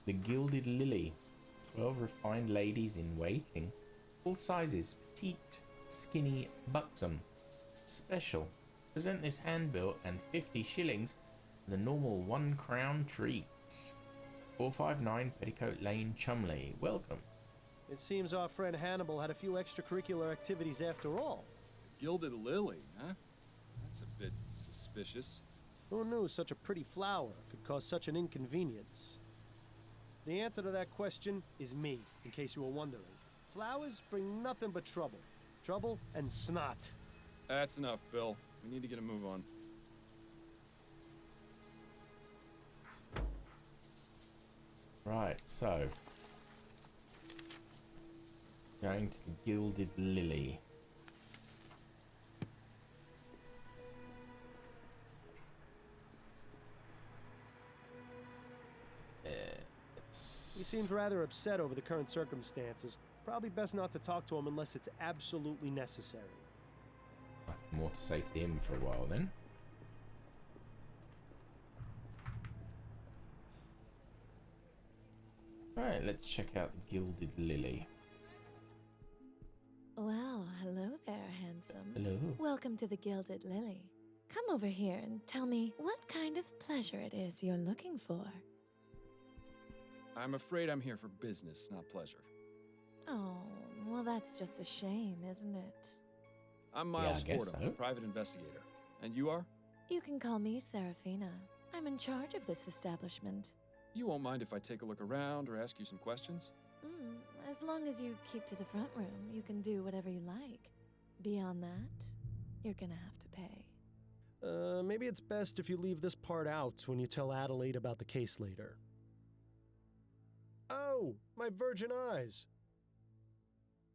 The Gilded Lily. 12 refined ladies in waiting. All sizes. Petite, skinny, buxom. Special. Present this handbill and 50 shillings for the normal £1 treat. 459 Petticoat Lane, Chumley. Welcome. It seems our friend Hannibal had a few extracurricular activities after all. Gilded lily, huh? That's a bit suspicious. Who knew such a pretty flower could cause such an inconvenience? The answer to that question is me, in case you were wondering. Flowers bring nothing but trouble. Trouble and snot. That's enough, Bill. We need to get a move on. Right, so going to the Gilded Lily. He seems rather upset over the current circumstances. Probably best not to talk to him unless it's absolutely necessary. Nothing more to say to him for a while then. Alright, let's check out the Gilded Lily. Well, hello there, handsome. Hello. Welcome to the Gilded Lily. Come over here and tell me what kind of pleasure it is you're looking for. I'm afraid I'm here for business, not pleasure. Oh, well, that's just a shame, isn't it? I'm Miles I guess Fordham, so. private investigator. And you are? You can call me Serafina. I'm in charge of this establishment. You won't mind if I take a look around or ask you some questions? As long as you keep to the front room, you can do whatever you like. Beyond that, you're gonna have to pay. Maybe it's best if you leave this part out when you tell Adelaide about the case later. Oh, my virgin eyes!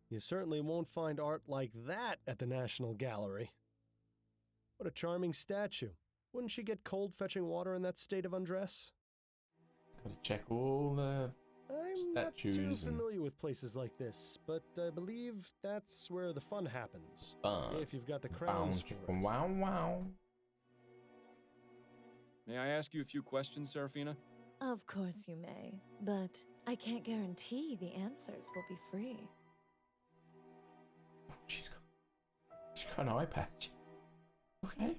You certainly won't find art like that at the National Gallery. What a charming statue. Wouldn't she get cold fetching water in that state of undress? Gotta check all the I'm not statues too and familiar with places like this, but I believe that's where the fun happens. fun. If you've got the crowns for it. Wow, wow. May I ask you a few questions, Serafina? Of course you may, but I can't guarantee the answers will be free. Oh, she's got an eye patch. Okay.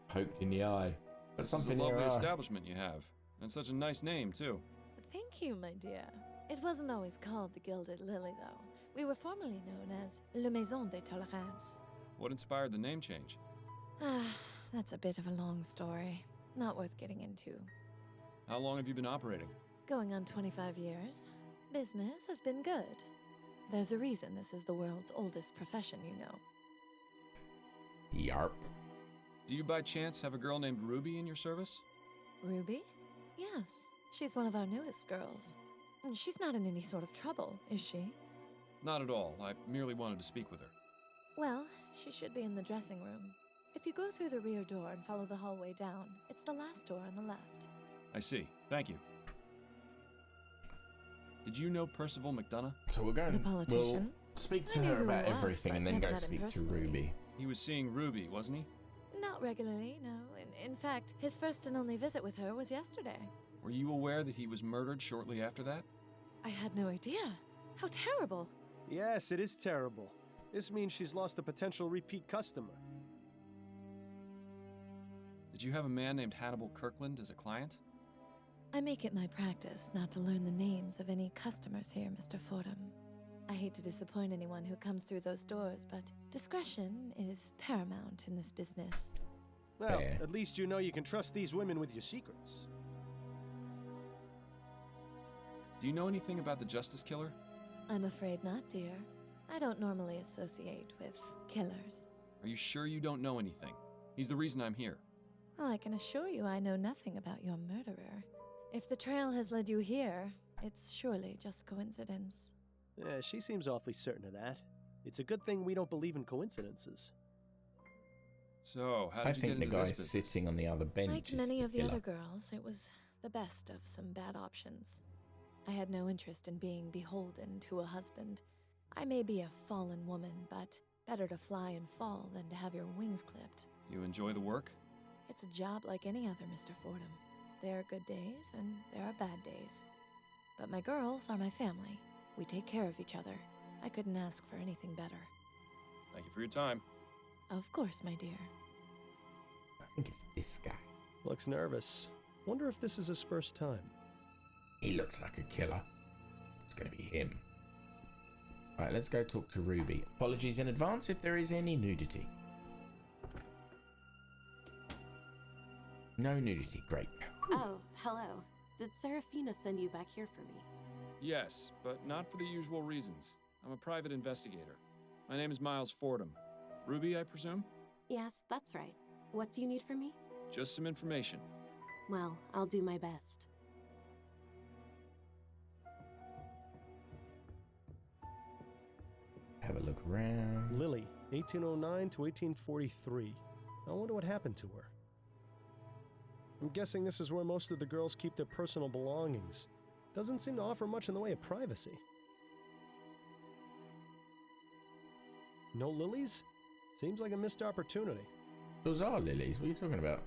Poked in the eye. Got This is a something in lovely her eye. establishment you have. And such a nice name, too. Thank you, my dear. It wasn't always called the Gilded Lily, though. We were formerly known as La Maison de Tolérance. What inspired the name change? That's a bit of a long story. Not worth getting into. How long have you been operating? Going on 25 years. Business has been good. There's a reason this is the world's oldest profession, you know. Yarp. Do you by chance have a girl named Ruby in your service? Ruby? Yes. She's one of our newest girls. And she's not in any sort of trouble, is she? Not at all. I merely wanted to speak with her. Well, she should be in the dressing room. If you go through the rear door and follow the hallway down, it's the last door on the left. I see. Thank you. Did you know Percival Mcdonough? So we're going. The politician? We'll speak to I knew her who about he was, everything but and then never go met him speak to personally. Ruby. He was seeing Ruby, wasn't he? Not regularly, no. In fact, his first and only visit with her was yesterday. Were you aware that he was murdered shortly after that? I had no idea. How terrible. Yes, it is terrible. This means she's lost a potential repeat customer. Did you have a man named Hannibal Kirkland as a client? I make it my practice not to learn the names of any customers here, Mr. Fordham. I hate to disappoint anyone who comes through those doors, but discretion is paramount in this business. Well, Fair. at least you know you can trust these women with your secrets. Do you know anything about the Justice Killer? I'm afraid not, dear. I don't normally associate with killers. Are you sure you don't know anything? He's the reason I'm here. Well, I can assure you I know nothing about your murderer. If the trail has led you here, it's surely just coincidence. Yeah, she seems awfully certain of that. It's a good thing we don't believe in coincidences. So, how I did you get think the into guy this business? sitting on the other bench Like is many the of the killer. other girls, it was the best of some bad options. I had no interest in being beholden to a husband. I may be a fallen woman, but better to fly and fall than to have your wings clipped. Do you enjoy the work? It's a job like any other, Mr. Fordham. There are good days and there are bad days. But my girls are my family. We take care of each other. I couldn't ask for anything better. Thank you for your time. Of course, my dear. I think it's this guy. Looks nervous. Wonder if this is his first time. He looks like a killer. It's gonna be him. Alright, let's go talk to Ruby. Apologies in advance if there is any nudity. No nudity, great. Oh, hello. Did Serafina send you back here for me? Yes, but not for the usual reasons. I'm a private investigator. My name is Miles Fordham. Ruby, I presume? Yes, that's right. What do you need from me? Just some information. Well, I'll do my best. Have a look around. Lily, 1809 to 1843. I wonder what happened to her. I'm guessing this is where most of the girls keep their personal belongings. Doesn't seem to offer much in the way of privacy. No lilies? Seems like a missed opportunity. Those are lilies. What are you talking about?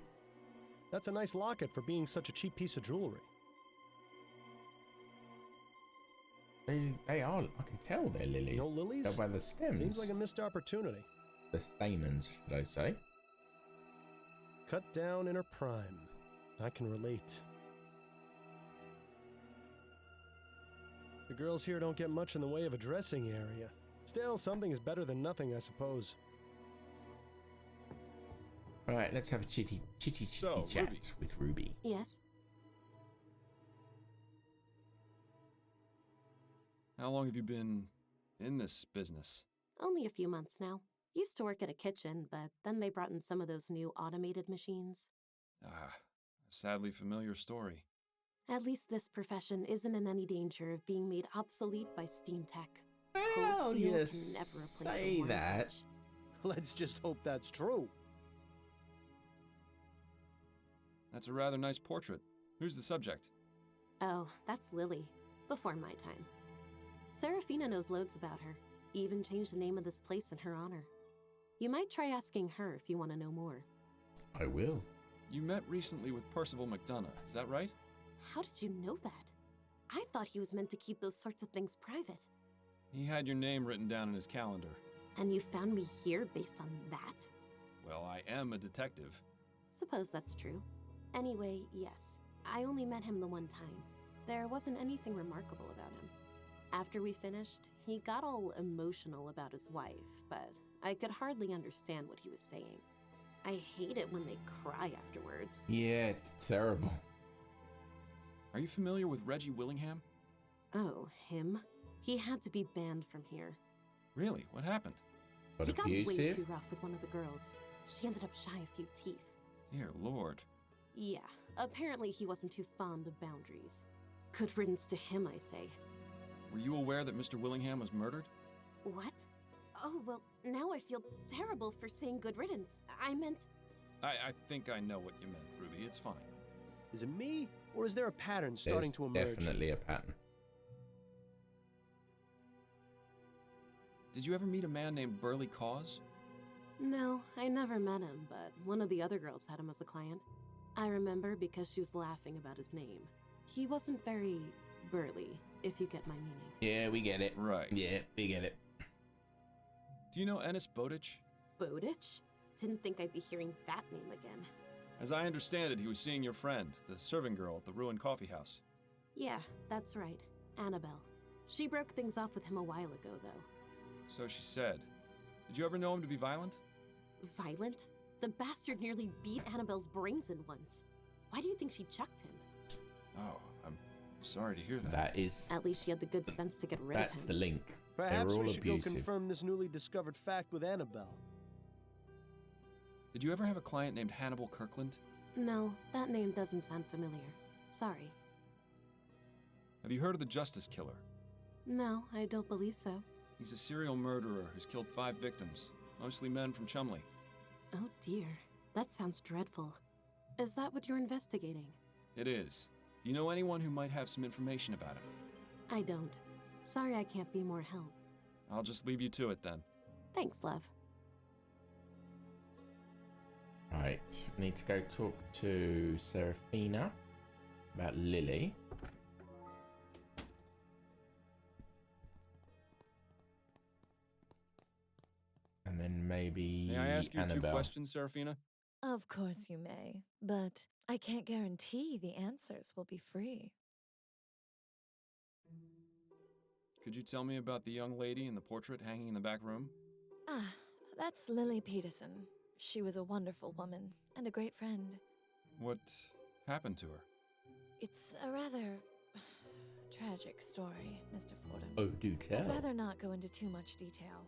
That's a nice locket for being such a cheap piece of jewelry. They are. I can tell they're lilies. No lilies? Tell by the stems. Seems like a missed opportunity. The stamens, should I say? Cut down in her prime. I can relate. The girls here don't get much in the way of a dressing area. Still, something is better than nothing, I suppose. All right, let's have a chitty chat Ruby. with Ruby. Yes? How long have you been in this business? Only a few months now. Used to work at a kitchen, but then they brought in some of those new automated machines. Ah, a sadly familiar story. At least this profession isn't in any danger of being made obsolete by steam tech. Well, Cold steel you can never replace say a warm that. touch. Let's just hope that's true. That's a rather nice portrait. Who's the subject? Oh, that's Lily. Before my time. Serafina knows loads about her. Even changed the name of this place in her honor. You might try asking her if you want to know more. I will. You met recently with Percival Mcdonough, is that right? How did you know that? I thought he was meant to keep those sorts of things private. He had your name written down in his calendar. And you found me here based on that? Well, I am a detective. Suppose that's true. Anyway, yes. I only met him the one time. There wasn't anything remarkable about him. After we finished, he got all emotional about his wife, but I could hardly understand what he was saying. I hate it when they cry afterwards. Yeah, it's terrible. Are you familiar with Reggie Willingham? Oh, him? He had to be banned from here. Really? What happened? But He got way abusive? too rough with one of the girls. She ended up shy a few teeth. Dear Lord. Yeah, apparently he wasn't too fond of boundaries. Good riddance to him, I say. Were you aware that Mr. Willingham was murdered? What? Oh, well, now I feel terrible for saying good riddance. I meant... I think I know what you meant, Ruby. It's fine. Is it me, or is there a pattern starting There's to emerge? definitely a pattern. Did you ever meet a man named Burley Cause? No, I never met him, but one of the other girls had him as a client. I remember because she was laughing about his name. He wasn't very burly, if you get my meaning. Yeah, we get it. Right. Yeah, we get it. Do you know Ennis Bowditch? Bowditch? Didn't think I'd be hearing that name again. As I understand it, he was seeing your friend, the serving girl at the ruined coffee house. Yeah, that's right. Annabelle. She broke things off with him a while ago, though. So she said. Did you ever know him to be violent? Violent? The bastard nearly beat Annabelle's brains in once. Why do you think she chucked him? Oh, I'm sorry to hear that. That is... At least she had the good sense to get rid of him. That's the link. Perhaps They're all we should go abusive. confirm this newly discovered fact with Annabelle. Did you ever have a client named Hannibal Kirkland? No, that name doesn't sound familiar. Sorry. Have you heard of the Justice Killer? No, I don't believe so. He's a serial murderer who's killed 5 victims, mostly men from Chumley. Oh dear, that sounds dreadful. Is that what you're investigating? It is. Do you know anyone who might have some information about him? I don't. Sorry I can't be more help. I'll just leave you to it then. Thanks, love. Right, I need to go talk to Serafina about Lily. And then maybe May I ask you a few Annabelle. questions, Serafina? Of course you may, but I can't guarantee the answers will be free. Could you tell me about the young lady in the portrait hanging in the back room? Ah, that's Lily Peterson. She was a wonderful woman and a great friend. What happened to her? It's a rather tragic story, Mr. Fordham. Oh, do tell. I'd rather not go into too much detail.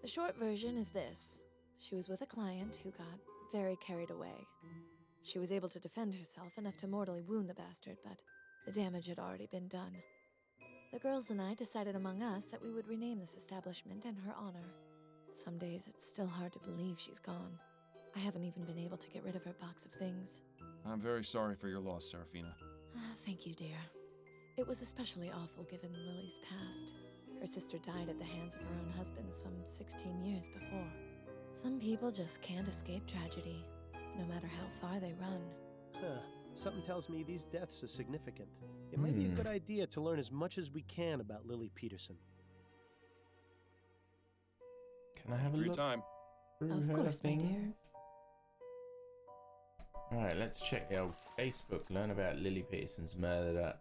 The short version is this. She was with a client who got very carried away. She was able to defend herself enough to mortally wound the bastard, but the damage had already been done. The girls and I decided among us that we would rename this establishment in her honor. Some days it's still hard to believe she's gone. I haven't even been able to get rid of her box of things. I'm very sorry for your loss, Serafina. Thank you, dear. It was especially awful given Lily's past. Her sister died at the hands of her own husband some 16 years before. Some people just can't escape tragedy, no matter how far they run. Huh. Something tells me these deaths are significant. It might be a good idea to learn as much as we can about Lily Peterson. Can I have a Free look time. through Of her course, my things? dear. Alright, let's check the old Facebook. Learn about Lily Peterson's murder.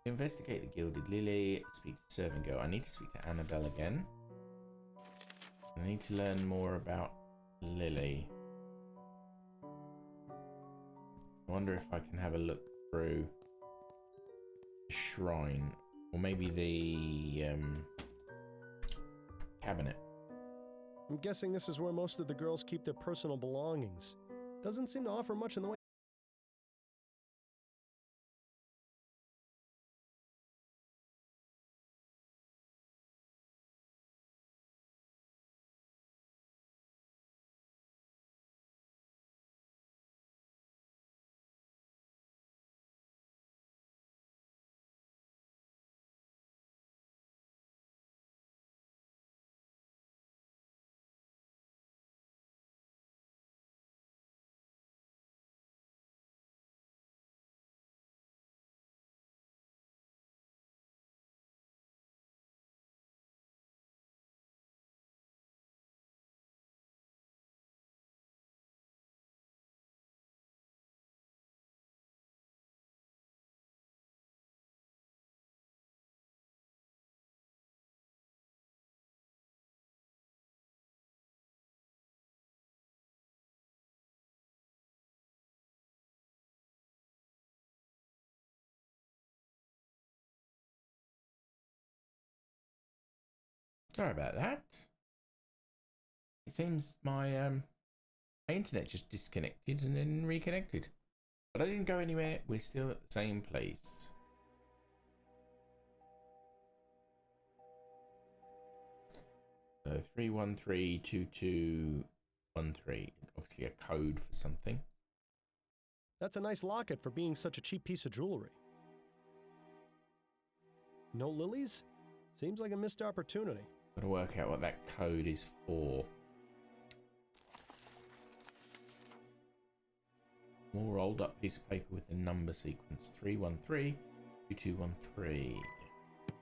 Investigate the gilded Lily. Speak to servant girl. I need to speak to Annabelle again. I need to learn more about Lily. I wonder if I can have a look through the shrine. Or maybe the cabinet. I'm guessing this is where most of the girls keep their personal belongings. Doesn't seem to offer much in the way. Sorry about that. It seems my internet just disconnected and then reconnected. But I didn't go anywhere. We're still at the same place. So 3132213. Obviously a code for something. That's a nice locket for being such a cheap piece of jewelry. No lilies? Seems like a missed opportunity. Gotta work out what that code is for. More rolled up piece of paper with the number sequence 3132213.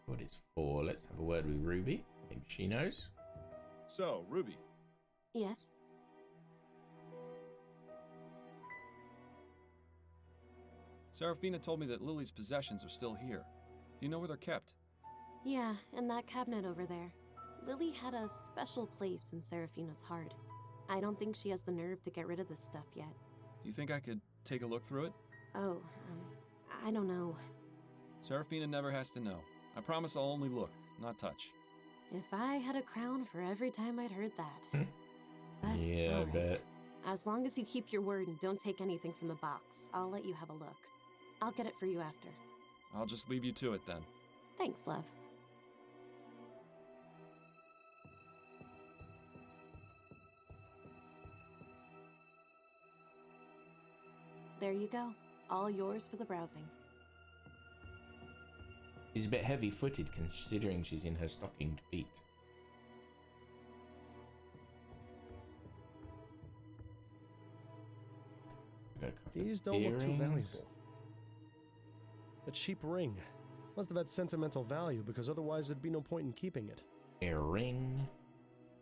What it's for? Let's have a word with Ruby. Maybe she knows. So, Ruby. Yes? Serafina told me that Lily's possessions are still here. Do you know where they're kept? Yeah, in that cabinet over there. Lily had a special place in Serafina's heart. I don't think she has the nerve to get rid of this stuff yet. Do you think I could take a look through it? Oh, I don't know. Serafina never has to know. I promise I'll only look, not touch. If I had a crown for every time I'd heard that. But, Yeah, I alright. bet. As long as you keep your word and don't take anything from the box, I'll let you have a look. I'll get it for you after. I'll just leave you to it then. Thanks, love. There you go. All yours for the browsing. She's a bit heavy-footed considering she's in her stockinged feet. These don't look too Earrings. valuable. A cheap ring. Must have had sentimental value because otherwise there'd be no point in keeping it. A ring.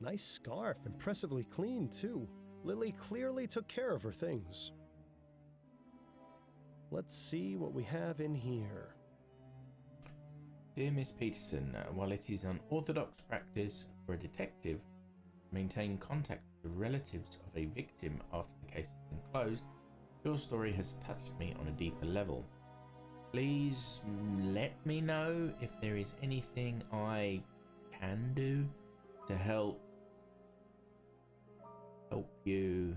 Nice scarf. Impressively clean, too. Lily clearly took care of her things. Let's see what we have in here. Dear Miss Peterson, while it is unorthodox practice for a detective to maintain contact with the relatives of a victim after the case has been closed, your story has touched me on a deeper level. Please let me know if there is anything I can do to help you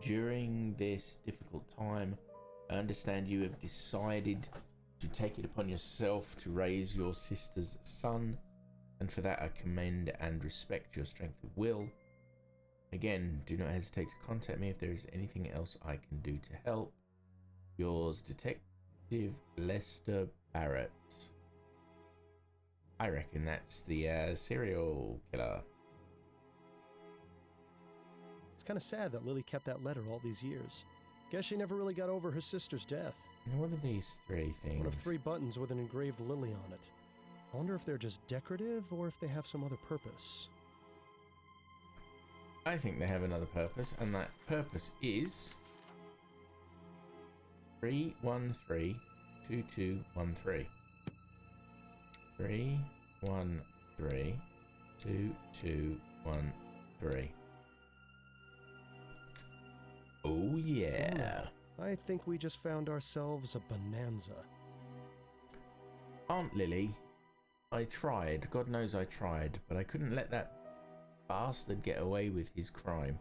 during this difficult time. I understand you have decided to take it upon yourself to raise your sister's son, and for that I commend and respect your strength of will. Again, do not hesitate to contact me if there is anything else I can do to help. Yours, Detective Lester Barrett. I reckon that's the serial killer. It's kind of sad that Lily kept that letter all these years. Guess she never really got over her sister's death. Now, what are these three things? One of 3 buttons with an engraved lily on it. I wonder if they're just decorative or if they have some other purpose. I think they have another purpose, and that purpose is 3132213. 3132213. Oh yeah. I think we just found ourselves a bonanza. Aunt Lily, I tried, God knows I tried, but I couldn't let that bastard get away with his crime.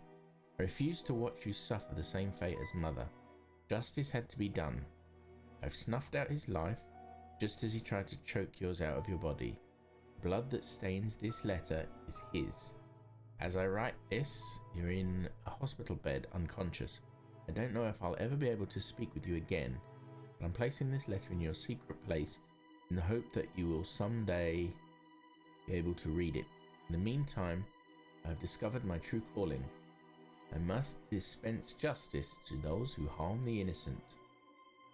I refused to watch you suffer the same fate as Mother. Justice had to be done. I've snuffed out his life, just as he tried to choke yours out of your body. Blood that stains this letter is his. As I write this, you're in a hospital bed, unconscious. I don't know if I'll ever be able to speak with you again, but I'm placing this letter in your secret place in the hope that you will someday be able to read it. In the meantime, I've discovered my true calling. I must dispense justice to those who harm the innocent.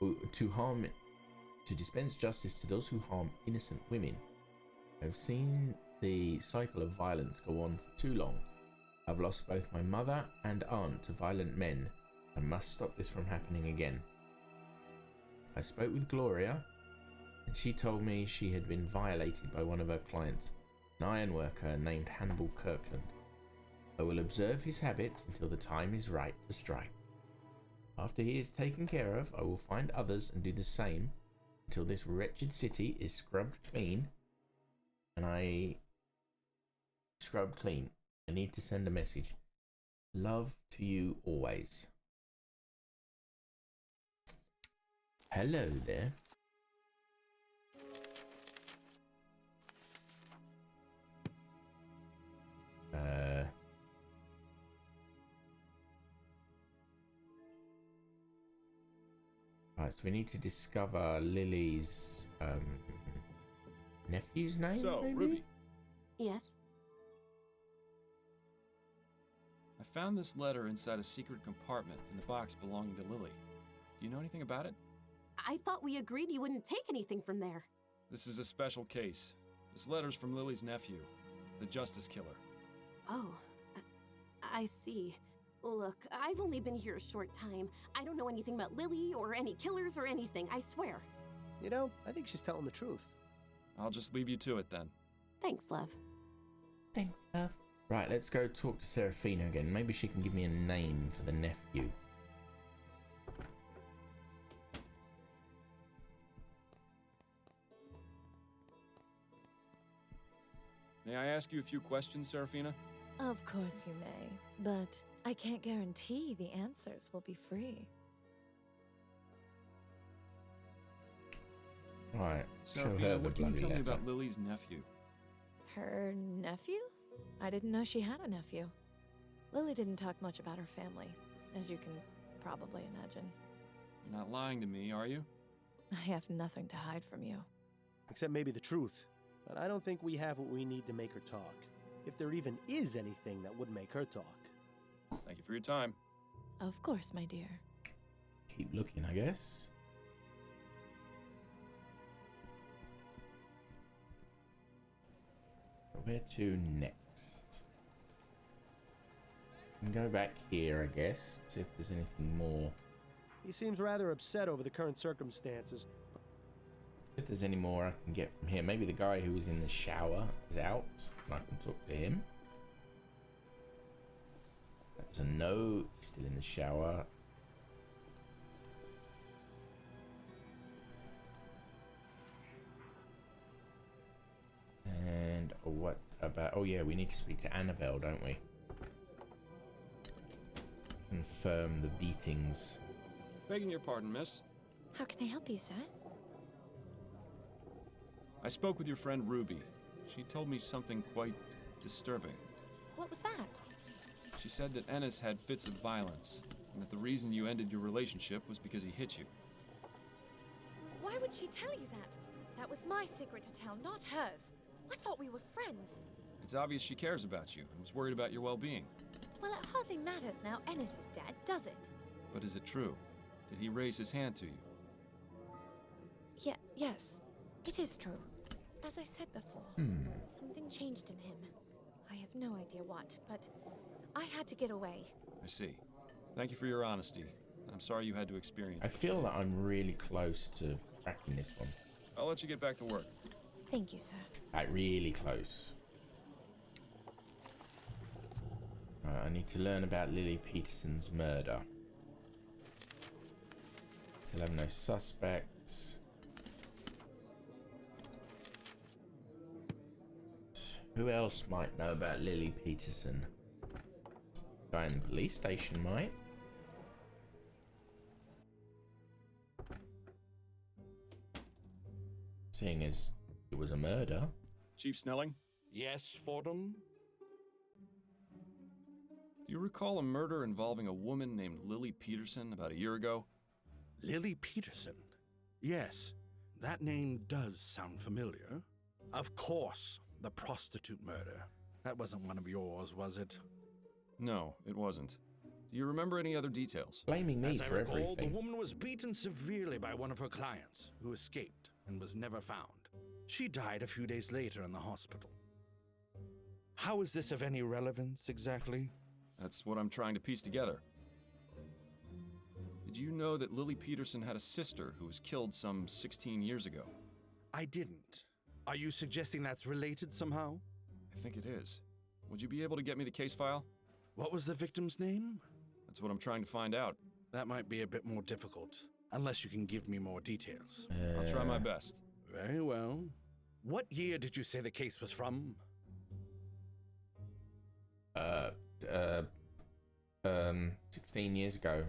To dispense justice to those who harm innocent women. I've seen the cycle of violence go on for too long. I've lost both my mother and aunt to violent men. I must stop this from happening again. I spoke with Gloria, and she told me she had been violated by one of her clients, an iron worker named Hannibal Kirkland. I will observe his habits until the time is right to strike. After he is taken care of, I will find others and do the same until this wretched city is scrubbed clean. And I need to send a message. Love to you always. Hello there. Right, so we need to discover Lily's nephew's name. So, maybe? Ruby, Yes? I found this letter inside a secret compartment in the box belonging to Lily. Do you know anything about it? I thought we agreed you wouldn't take anything from there. This is a special case. This letter's from Lily's nephew, the Justice Killer. Oh, I see. Look, I've only been here a short time. I don't know anything about Lily or any killers or anything, I swear. You know, I think she's telling the truth. I'll just leave you to it then. Thanks, love. Thanks, love. Right, let's go talk to Serafina again. Maybe she can give me a name for the nephew. May I ask you a few questions, Serafina? Of course you may, but I can't guarantee the answers will be free. Right, show her Serafina, the what can you bloody tell me letter. about Lily's nephew? Her nephew? I didn't know she had a nephew. Lily didn't talk much about her family, as you can probably imagine. You're not lying to me, are you? I have nothing to hide from you. Except maybe the truth. But I don't think we have what we need to make her talk. If there even is anything that would make her talk. Thank you for your time. Of course, my dear. Keep looking, I guess. Where to next? We can go back here, I guess. See if there's anything more. He seems rather upset over the current circumstances. If there's any more I can get from here. Maybe the guy who was in the shower is out and I can talk to him. That's a no. He's still in the shower. And what about... Oh yeah, we need to speak to Annabelle, don't we? Confirm the beatings. Begging your pardon, miss. How can I help you, sir? I spoke with your friend Ruby. She told me something quite disturbing. What was that? She said that Ennis had fits of violence, and that the reason you ended your relationship was because he hit you. Why would she tell you that? That was my secret to tell, not hers. I thought we were friends. It's obvious she cares about you and was worried about your well-being. Well, it hardly matters now Ennis is dead, does it? But is it true? Did he raise his hand to you? Yes. It is true. As I said before, something changed in him. I have no idea what, but I had to get away. I see. Thank you for your honesty. I'm sorry you had to experience I this. feel that I'm really close to cracking this one. I'll let you get back to work. Thank you, sir. Like, really close. I need to learn about Lily Peterson's murder. Still have no suspects. Who else might know about Lily Peterson? Guy in the police station might. Seeing as it was a murder. Chief Snelling? Yes, Fordham? Do you recall a murder involving a woman named Lily Peterson about a year ago? Lily Peterson? Yes, that name does sound familiar. Of course, the prostitute murder. That wasn't one of yours, was it? No, it wasn't. Do you remember any other details? Blaming me As I for recall, everything. the woman was beaten severely by one of her clients, who escaped and was never found. She died a few days later in the hospital. How is this of any relevance, exactly? That's what I'm trying to piece together. Did you know that Lily Peterson had a sister who was killed some 16 years ago? I didn't. Are you suggesting that's related somehow? I think it is. Would you be able to get me the case file? What was the victim's name? That's what I'm trying to find out. That might be a bit more difficult, unless you can give me more details. I'll try my best. Very well. What year did you say the case was from? 16 years ago.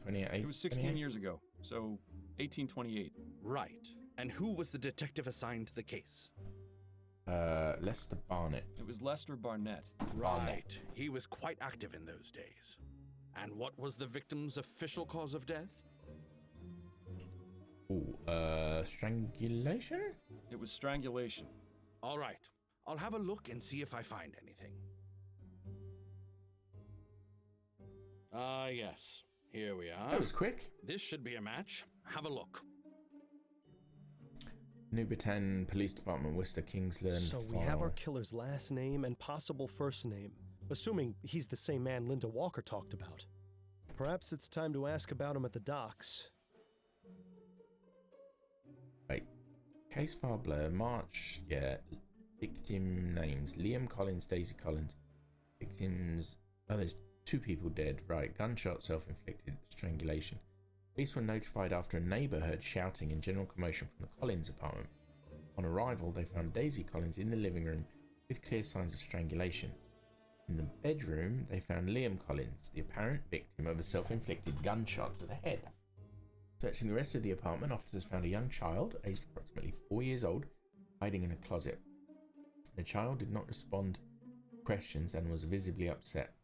28. It was 16 years ago, so 1828. Right. And who was the detective assigned to the case? Lester Barnett. It was Lester Barnett. Right. He was quite active in those days. And what was the victim's official cause of death? Ooh, strangulation? It was strangulation. All right. I'll have a look and see if I find anything. Ah, yes. Here we are. That was quick. This should be a match. Have a look. Newbatan Police Department, Worcester, Kingsland. So we have our killer's last name and possible first name, assuming he's the same man Linda Walker talked about. Perhaps it's time to ask about him at the docks. Right. Case file blur. March. Yeah. Victim names. Liam Collins, Daisy Collins. Victims. Oh, there's 2 people dead. Right. Gunshot, self-inflicted, strangulation. Police were notified after a neighbour heard shouting and general commotion from the Collins apartment. On arrival, they found Daisy Collins in the living room with clear signs of strangulation. In the bedroom, they found Liam Collins, the apparent victim of a self-inflicted gunshot to the head. Searching the rest of the apartment, officers found a young child, aged approximately 4 years old, hiding in a closet. The child did not respond to questions and was visibly upset.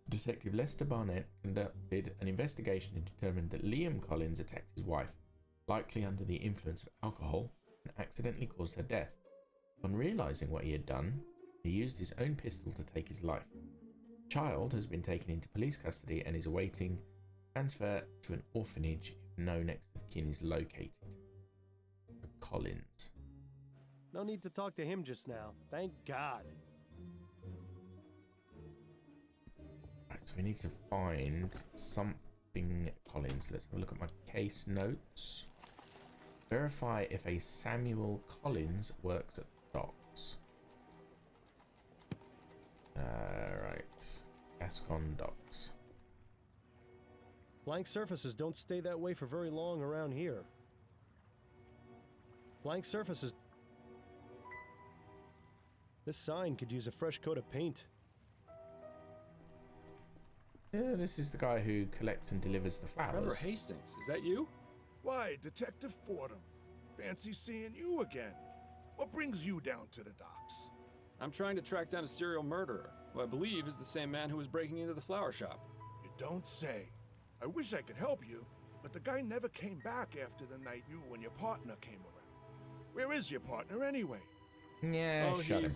Detective Lester Barnett conducted an investigation and determined that Liam Collins attacked his wife, likely under the influence of alcohol, and accidentally caused her death. On realizing what he had done, he used his own pistol to take his life. The child has been taken into police custody and is awaiting transfer to an orphanage if no next of kin is located. Collins. No need to talk to him just now. Thank God. Right, so we need to find something helping Collins. Let's have a look at my case notes. Verify if a Samuel Collins works at the docks. Right. Gascon docks. Blank surfaces don't stay that way for very long around here. Blank surfaces. This sign could use a fresh coat of paint. Yeah, this is the guy who collects and delivers the flowers. Trevor Hastings, is that you? Why, Detective Fordham. Fancy seeing you again. What brings you down to the docks? I'm trying to track down a serial murderer, who I believe is the same man who was breaking into the flower shop. You don't say. I wish I could help you, but the guy never came back after the night you and your partner came around. Where is your partner anyway? Yeah, shut him.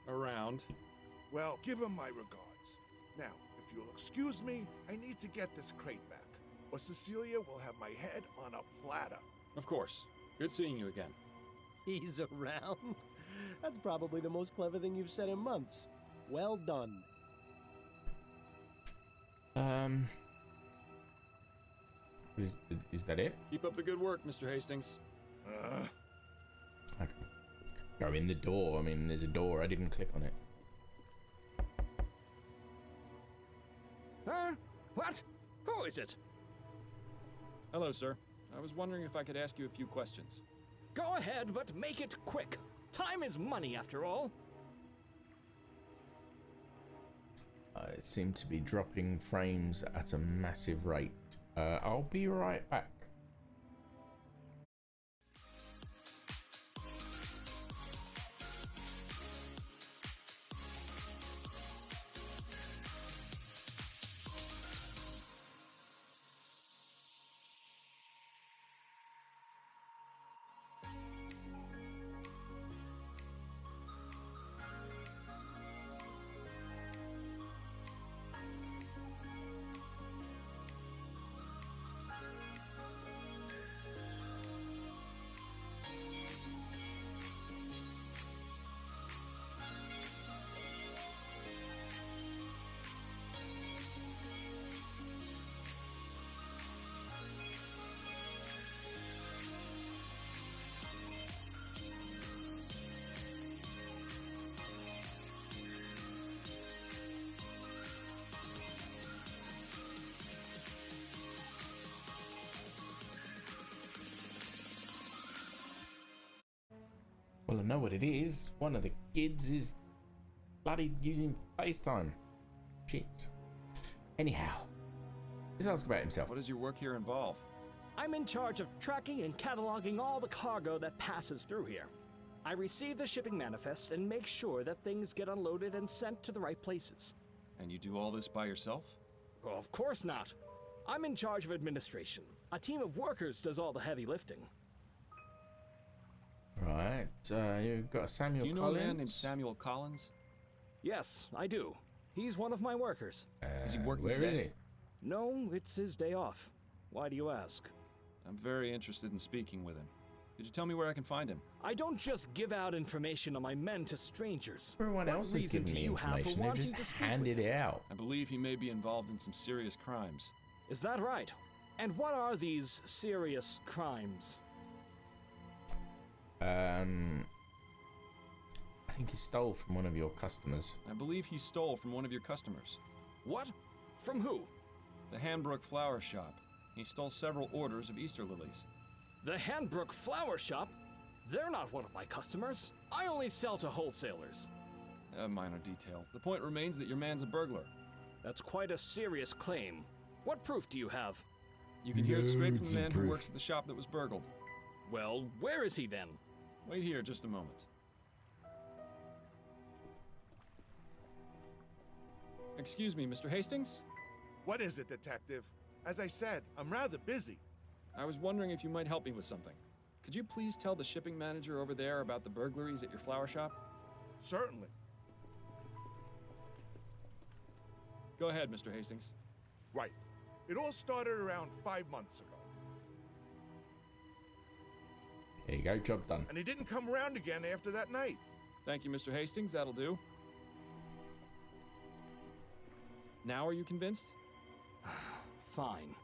Around. Well, give him my regards. Now, if you'll excuse me, I need to get this crate back, or Cecilia will have my head on a platter. Of course. Good seeing you again. He's around? That's probably the most clever thing you've said in months. Well done. Is that it? Keep up the good work, Mr. Hastings. I can go in the door. I mean, there's a door. I didn't click on it. Huh? What? Who is it? Hello, sir. I was wondering if I could ask you a few questions. Go ahead, but make it quick. Time is money, after all. I seem to be dropping frames at a massive rate. I'll be right back. Well, I know what it is. One of the kids is bloody using FaceTime. Shit. Anyhow, let's ask about himself. What does your work here involve? I'm in charge of tracking and cataloging all the cargo that passes through here. I receive the shipping manifest and make sure that things get unloaded and sent to the right places. And you do all this by yourself? Well, of course not. I'm in charge of administration. A team of workers does all the heavy lifting. Right, you've got Samuel Collins. Do you know a man named Samuel Collins? Yes, I do. He's one of my workers. Is he working where today? is he? No, it's his day off. Why do you ask? I'm very interested in speaking with him. Could you tell me where I can find him? I don't just give out information on my men to strangers. Everyone What else is reason giving do me you have for information. They've wanting just to speak handed with it him? out. I believe he may be involved in some serious crimes. Is that right? And what are these serious crimes? I think he stole from one of your customers. I believe he stole from one of your customers. What? From who? The Hanbrook Flower Shop. He stole several orders of Easter lilies. The Hanbrook Flower Shop? They're not one of my customers. I only sell to wholesalers. A minor detail. The point remains that your man's a burglar. That's quite a serious claim. What proof do you have? You can hear it straight from Loads the of man who proof. works at the shop that was burgled. Well, where is he then? Wait here just a moment. Excuse me, Mr. Hastings? What is it, Detective? As I said, I'm rather busy. I was wondering if you might help me with something. Could you please tell the shipping manager over there about the burglaries at your flower shop? Certainly. Go ahead, Mr. Hastings. Right. It all started around 5 months ago. There you go, job done. And he didn't come around again after that night. Thank you, Mr. Hastings. That'll do. Now are you convinced? Fine.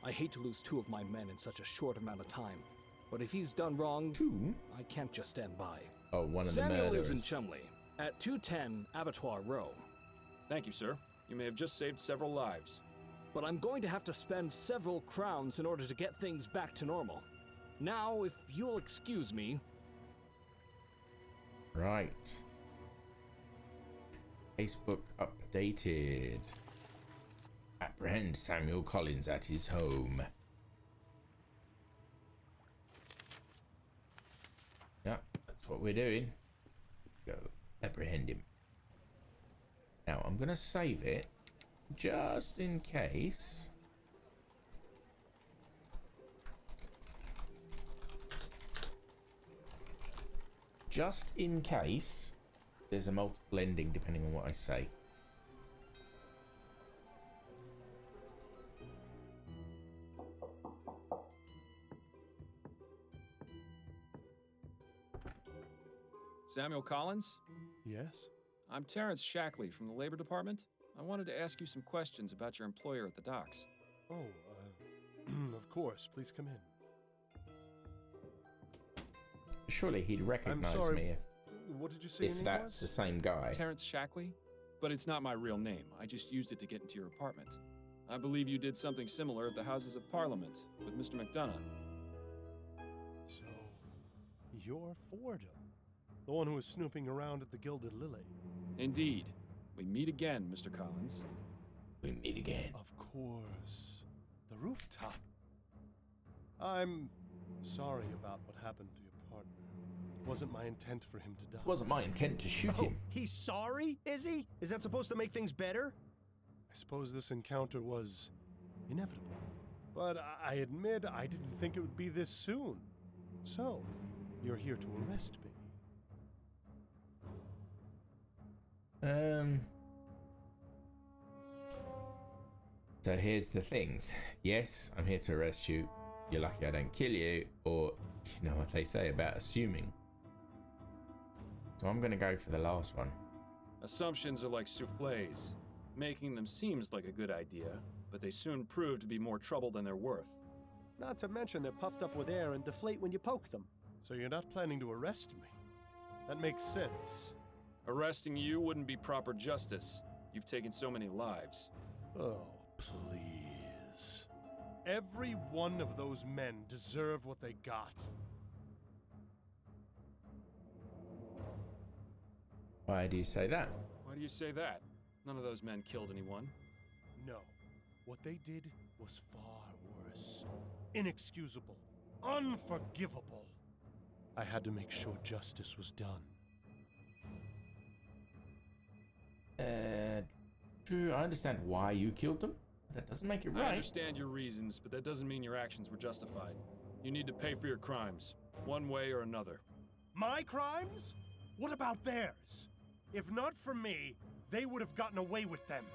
I hate to lose 2 of my men in such a short amount of time. But if he's done wrong, 2? I can't just stand by. Oh, one of the Samuel murderers. lives in Chumley, at 210 Abattoir Row. Thank you, sir. You may have just saved several lives. But I'm going to have to spend several crowns in order to get things back to normal. Now, if you'll excuse me... Right. Facebook updated. Apprehend Samuel Collins at his home. Yep, that's what we're doing. Go apprehend him. Now, I'm going to save it just in case. Just in case there's a multiple ending depending on what I say. Samuel Collins? Yes? I'm Terrence Shackley from the Labor Department. I wanted to ask you some questions about your employer at the docks. Oh, of course. Please come in. Surely he'd recognize sorry, me what did you say your if name that's was? the same guy. Terrence Shackley? But it's not my real name. I just used it to get into your apartment. I believe you did something similar at the Houses of Parliament with Mr. Mcdonough. So, you're Fordham, the one who was snooping around at the Gilded Lily. Indeed. We meet again, Mr. Collins. We meet again. Of course. The rooftop. I'm sorry about what happened to your partner. It wasn't my intent for him to die. It wasn't my intent to shoot him. He's sorry, is he? Is that supposed to make things better? I suppose this encounter was inevitable. But I admit I didn't think it would be this soon. So, you're here to arrest me. So here's the things. Yes, I'm here to arrest you. You're lucky I don't kill you, or you know what they say about assuming. So I'm gonna go for the last one. Assumptions are like souffles. Making them seems like a good idea, but they soon prove to be more trouble than they're worth. Not to mention they're puffed up with air and deflate when you poke them. So you're not planning to arrest me? That makes sense. Arresting you wouldn't be proper justice. You've taken so many lives. Oh, please. Every one of those men deserve what they got. Why do you say that? Why do you say that? None of those men killed anyone. No. What they did was far worse. Inexcusable. Unforgivable. I had to make sure justice was done. True, I understand why you killed them. That doesn't make it right. I understand your reasons, but that doesn't mean your actions were justified. You need to pay for your crimes, one way or another. My crimes? What about theirs? If not for me, they would have gotten away with them.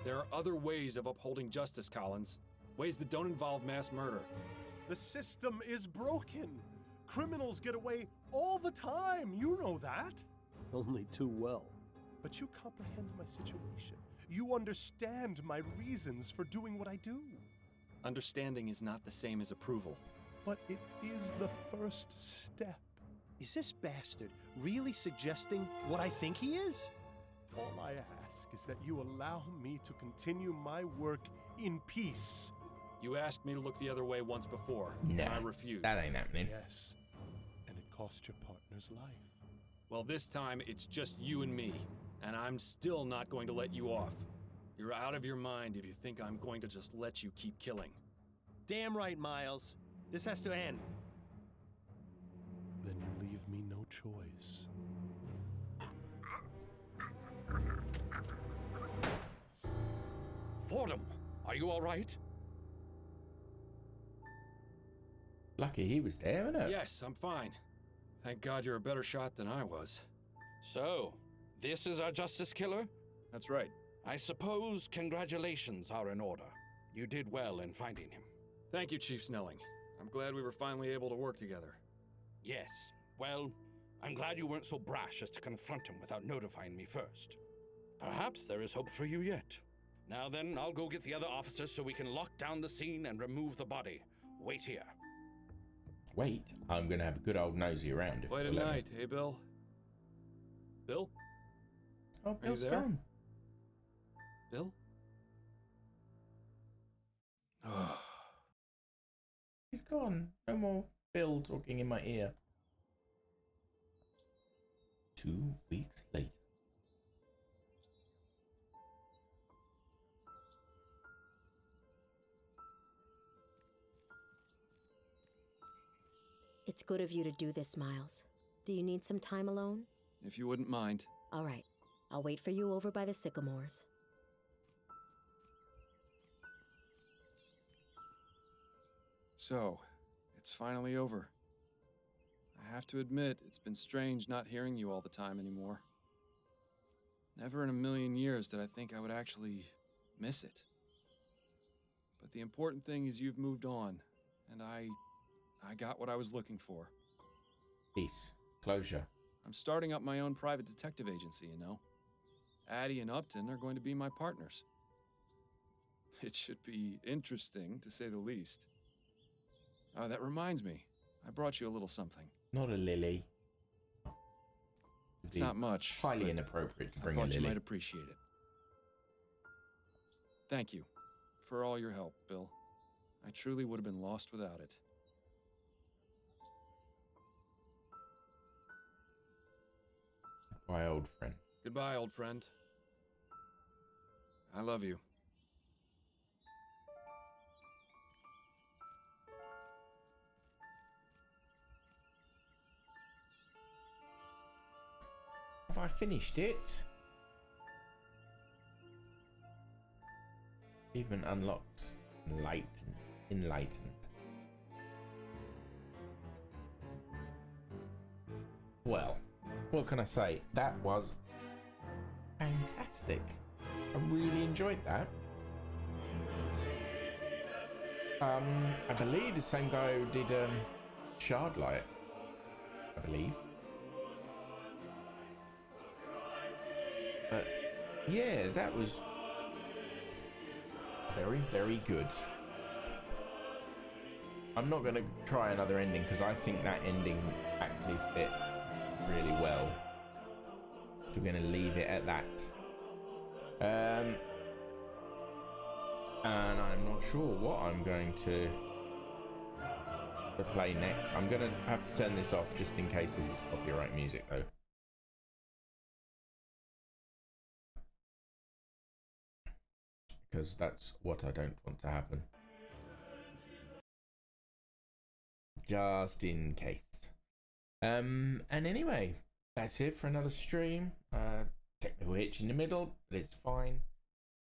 There are other ways of upholding justice, Collins. Ways that don't involve mass murder. The system is broken. Criminals get away all the time. You know that. Only too well. But you comprehend my situation. You understand my reasons for doing what I do. Understanding is not the same as approval. But it is the first step. Is this bastard really suggesting what I think he is? All I ask is that you allow me to continue my work in peace. You asked me to look the other way once before, and Nah, I refused. that ain't happening. Yes, and it cost your partner's life. Well, this time it's just you and me, and I'm still not going to let you off. You're out of your mind if you think I'm going to just let you keep killing. Damn right, Miles. This has to end. Then you leave me no choice. Fordham, are you all right? Lucky he was there, isn't it? Yes, I'm fine. Thank God you're a better shot than I was. So, this is our justice killer? That's right. I suppose congratulations are in order. You did well in finding him. Thank you, Chief Snelling. I'm glad we were finally able to work together. Yes. Well, I'm glad you weren't so brash as to confront him without notifying me first. Perhaps there is hope for you yet. Now then, I'll go get the other officers so we can lock down the scene and remove the body. Wait here. Wait, I'm gonna have a good old nosy around. Quite a night, hey, Bill? Bill? Oh, Bill's there? gone. Bill? He's gone. No more Bill talking in my ear. 2 weeks later. It's good of you to do this, Miles. Do you need some time alone? If you wouldn't mind. All right. I'll wait for you over by the sycamores. So, it's finally over. I have to admit, it's been strange not hearing you all the time anymore. Never in a million years did I think I would actually miss it. But the important thing is you've moved on, and I got what I was looking for. Peace. Closure. I'm starting up my own private detective agency, you know. Addie and Upton are going to be my partners. It should be interesting, to say the least. Oh, that reminds me. I brought you a little something. Not a lily. It's not much. Highly inappropriate to bring a I thought lily. you might appreciate it. Thank you for all your help, Bill. I truly would have been lost without it. My old friend. Goodbye, old friend. I love you. Have I finished it? Achievement unlocked. Enlightened. Well, what can I say? That was fantastic. I really enjoyed that. I believe the same guy who did Shardlight. I believe. But yeah, that was very, very good. I'm not going to try another ending because I think that ending actually fit really well. So we're going to leave it at that. And I'm not sure what I'm going to play next. I'm going to have to turn this off just in case this is copyright music though. Because that's what I don't want to happen. Just in case. And anyway, that's it for another stream. Technical hitch in the middle, but it's fine.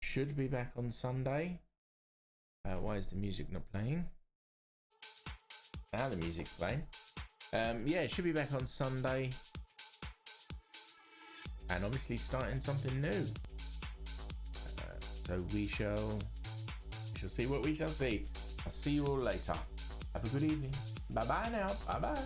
Should be back on Sunday. Why is the music not playing? Now the music's playing. Yeah, should be back on Sunday. And obviously starting something new. So we shall see what we shall see. I'll see you all later. Have a good evening. Bye bye now. Bye bye.